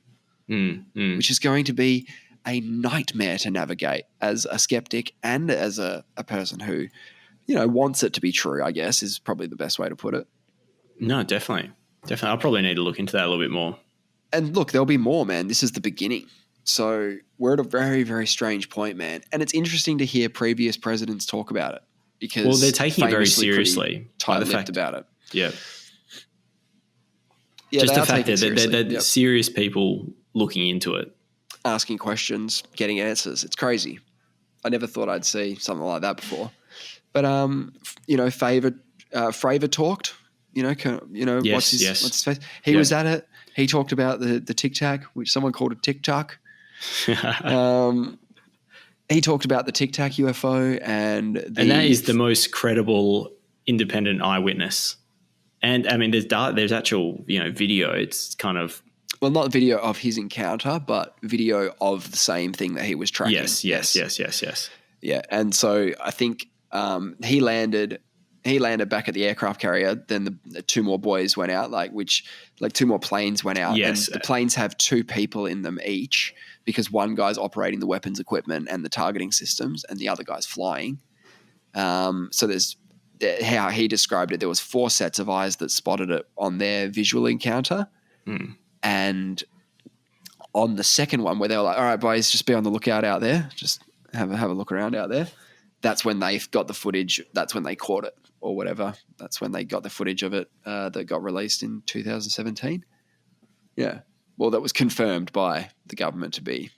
which is going to be a nightmare to navigate as a skeptic and as a person who, wants it to be true, I guess, is probably the best way to put it. No, definitely. I'll probably need to look into that a little bit more. And look, there'll be more, man. This is the beginning. So we're at a very, very strange point, man. And it's interesting to hear previous presidents talk about it because they're taking it very seriously. Tight-lipped about it. Yeah. Yeah, just the fact that they're serious people looking into it. Asking questions, getting answers. It's crazy. I never thought I'd see something like that before. But, Fravour talked, what's his face? He was at it. He talked about the Tic Tac, which someone called a Tic Tac. He talked about the Tic Tac UFO and that is the most credible independent eyewitness. And I mean, there's actual, video. It's kind of, well, not video of his encounter, but video of the same thing that he was tracking. Yes. Yeah, and so I think he landed back at the aircraft carrier. Then the two more boys went out, two more planes went out. Yes. And the planes have two people in them each because one guy's operating the weapons equipment and the targeting systems, and the other guy's flying. So there's how he described it. There was 4 sets of eyes that spotted it on their visual encounter, and on the second one where they were like, "All right, boys, just be on the lookout out there. Just have a look around out there." That's when they got the footage. That's when they caught it or whatever. That's when they got the footage of it that got released in 2017. Yeah. Well, that was confirmed by the government to be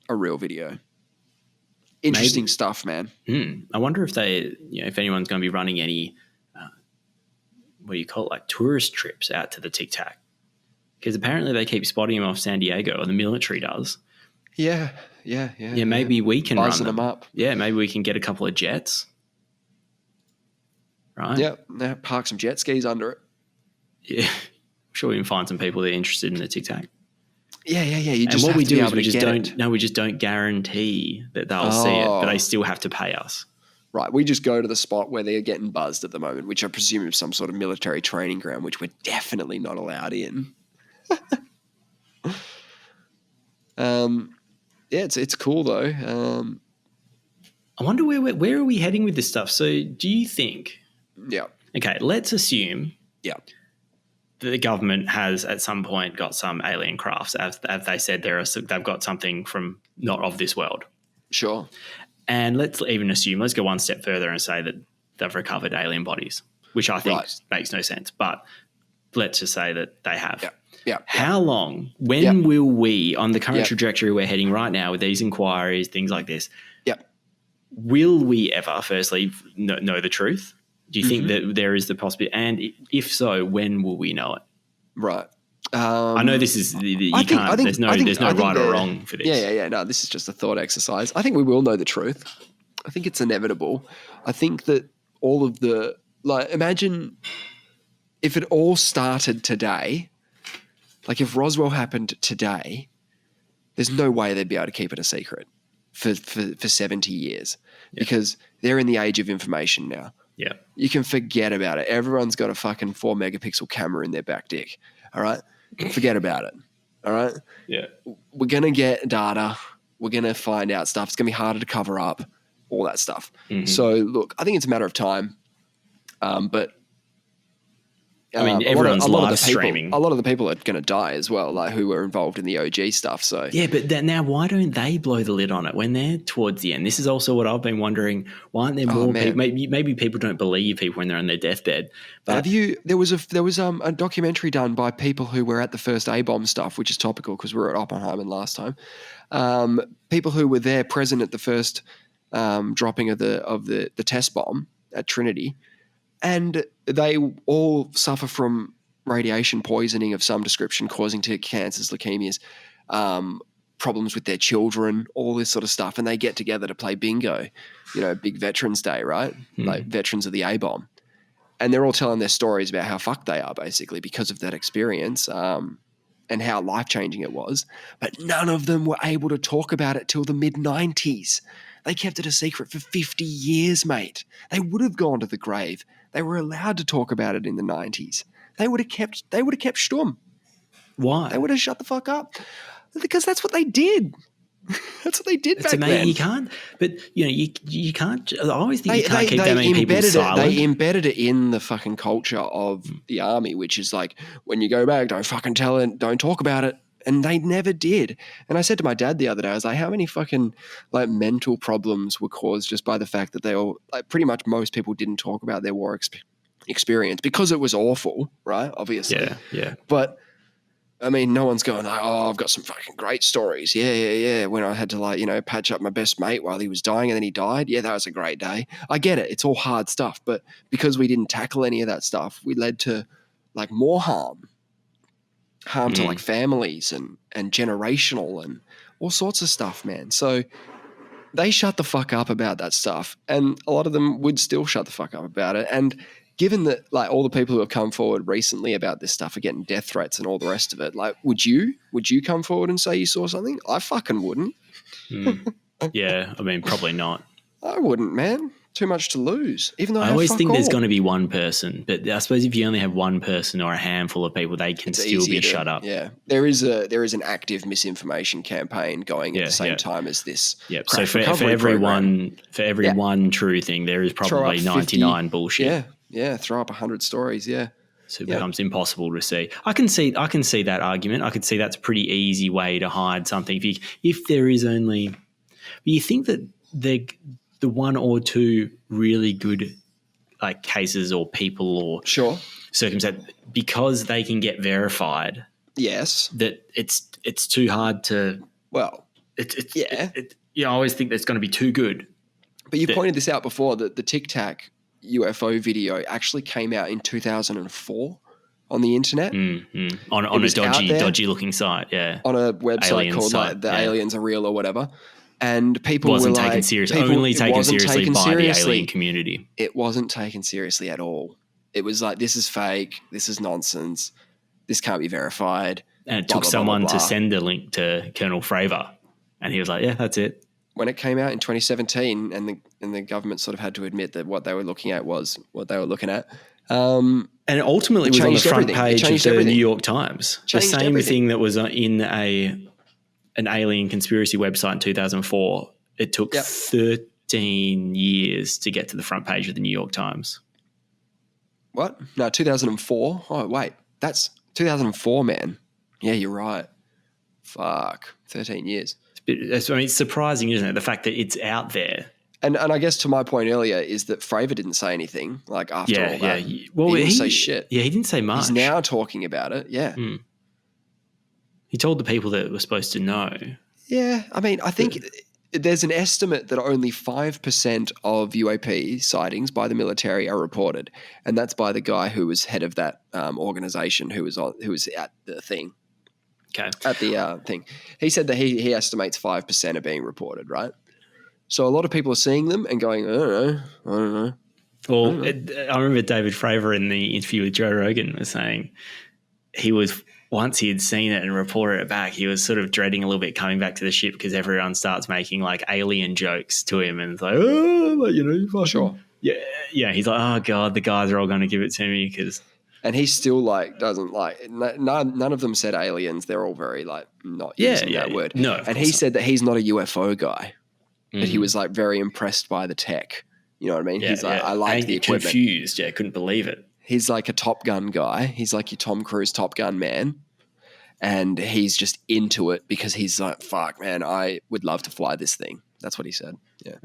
a real video. Interesting stuff, man. I wonder if if anyone's going to be running any, what do you call it, like tourist trips out to the Tic Tac. Because apparently they keep spotting them off San Diego, or the military does. Yeah. Maybe we can run them up. Yeah, maybe we can get a couple of jets. Right? Yeah, park some jet skis under it. Yeah. I'm sure we can find some people that are interested in the Tic Tac. Yeah. You just and what we do is we just don't guarantee that they'll see it, but they still have to pay us. Right, we just go to the spot where they're getting buzzed at the moment, which I presume is some sort of military training ground, which we're definitely not allowed in. It's cool though. I wonder where are we heading with this stuff? So do you think? Yeah. Okay, let's assume. Yeah. The government has at some point got some alien crafts, as they said they've got something from not of this world. Sure. And let's go one step further and say that they've recovered alien bodies, which I think makes no sense. But let's just say that they have. Yeah. How long? When will we, on the current trajectory we're heading right now with these inquiries, things like this, will we ever, firstly, know the truth? Do you think that there is the possibility? And if so, when will we know it? Right. I know this is there's no right or wrong for this. Yeah. No, this is just a thought exercise. I think we will know the truth. I think it's inevitable. I think that all of the imagine if it all started today. Like if Roswell happened today, there's no way they'd be able to keep it a secret for 70 years because they're in the age of information now. Yeah. You can forget about it. Everyone's got a fucking 4 megapixel camera in their back dick. All right. Forget about it. All right. Yeah. We're going to get data. We're going to find out stuff. It's going to be harder to cover up, all that stuff. Mm-hmm. So look, I think it's a matter of time. But everyone's live streaming. A lot of the people are going to die as well, like who were involved in the OG stuff. So yeah, but now why don't they blow the lid on it when they're towards the end? This is also what I've been wondering. Why aren't there more people? Maybe people don't believe people when they're on their deathbed. But there was a documentary done by people who were at the first A-bomb stuff, which is topical because we were at Oppenheimer last time. People who were there present at the first dropping of the test bomb at Trinity. And they all suffer from radiation poisoning of some description, causing to cancers, leukemias, problems with their children, all this sort of stuff. And they get together to play bingo, big Veterans Day, right? Like veterans of the A-bomb. And they're all telling their stories about how fucked they are, basically, because of that experience and how life-changing it was. But none of them were able to talk about it till the mid-90s. They kept it a secret for 50 years, mate. They would have gone to the grave. They were allowed to talk about it in the 90s. They would have kept stum. Why? They would have shut the fuck up. Because that's what they did. That's what they did back then. You can't. But you can't. I always think you can't keep that many people silent. They embedded it in the fucking culture of the army, which is like when you go back, don't fucking tell it, don't talk about it. And they never did. And I said to my dad the other day, I was like, how many fucking mental problems were caused just by the fact that they all, pretty much most people didn't talk about their war experience because it was awful, right? Obviously. Yeah. But I mean, no one's going, I've got some fucking great stories. Yeah. When I had to patch up my best mate while he was dying and then he died. Yeah, that was a great day. I get it. It's all hard stuff. But because we didn't tackle any of that stuff, we led to more harm to families and generational and all sorts of stuff, man. So they shut the fuck up about that stuff, and a lot of them would still shut the fuck up about it. And given that all the people who have come forward recently about this stuff are getting death threats and all the rest of it, would you come forward and say you saw something? I fucking wouldn't. Yeah, I mean, probably not. I wouldn't, man. Too much to lose. Even though I always think there's going to be one person, but I suppose if you only have one person or a handful of people, they can still be shut up. Yeah, there is an active misinformation campaign going at the same time as this. Yeah. So for every one true thing, there is probably 99 bullshit. Yeah. Throw up 100 stories. Yeah. So it becomes impossible to see. I can see that argument. I could see that's a pretty easy way to hide something. If there is only, but you think that the one or two really good cases or people or circumstance, because they can get verified. Yes. That it's too hard to. Well, I always think that's going to be too good. But you pointed this out before that the Tic Tac UFO video actually came out in 2004 on the internet. On a dodgy looking site. Yeah. On a website called Aliens Are Real or whatever. And people wasn't were taken seriously. Only taken seriously by the alien community. It wasn't taken seriously at all. It was like, this is fake. This is nonsense. This can't be verified. And it took someone to send a link to Colonel Fravour, and he was like, "Yeah, that's it." when it came out in 2017, and the government sort of had to admit that what they were looking at was what they were looking at. And it ultimately was on the front page of the New York Times. The same thing that was in an alien conspiracy website in 2004. It took 13 years to get to the front page of the New York Times. What? No, 2004. Oh, wait. That's 2004, man. Yeah, you're right. Fuck. 13 years. It's surprising, isn't it? The fact that it's out there. And I guess to my point earlier is that Fravour didn't say anything after all that. Yeah. Well, he didn't say shit. Yeah, he didn't say much. He's now talking about it. Yeah. He told the people that were supposed to know. Yeah. I mean, I think there's an estimate that only 5% of UAP sightings by the military are reported. And that's by the guy who was head of that organization who was at the thing. Okay. At the thing. He said that he estimates 5% are being reported, right? So a lot of people are seeing them and going, I don't know. Well, I remember David Fravour in the interview with Joe Rogan was saying once he had seen it and reported it back, he was sort of dreading a little bit coming back to the ship because everyone starts making like alien jokes to him and it's like, sure. Yeah. He's like, oh God, the guys are all going to give it to me because... And he still doesn't none of them said aliens. They're all very not using that word. No, and he said that he's not a UFO guy. But he was very impressed by the tech. You know what I mean? He's like, I like the equipment. Confused, couldn't believe it. He's like a Top Gun guy. He's like your Tom Cruise Top Gun man. And he's just into it because he's like, fuck, man, I would love to fly this thing. That's what he said. Yeah.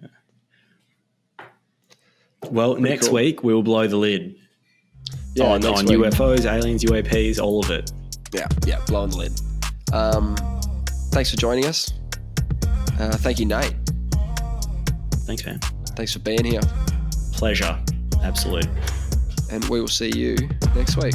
Well, next week we'll blow the lid on UFOs, aliens, UAPs, all of it. Yeah, blowing the lid. Thanks for joining us. Thank you, Nate. Thanks, man. Thanks for being here. Pleasure. Absolute. And we will see you next week.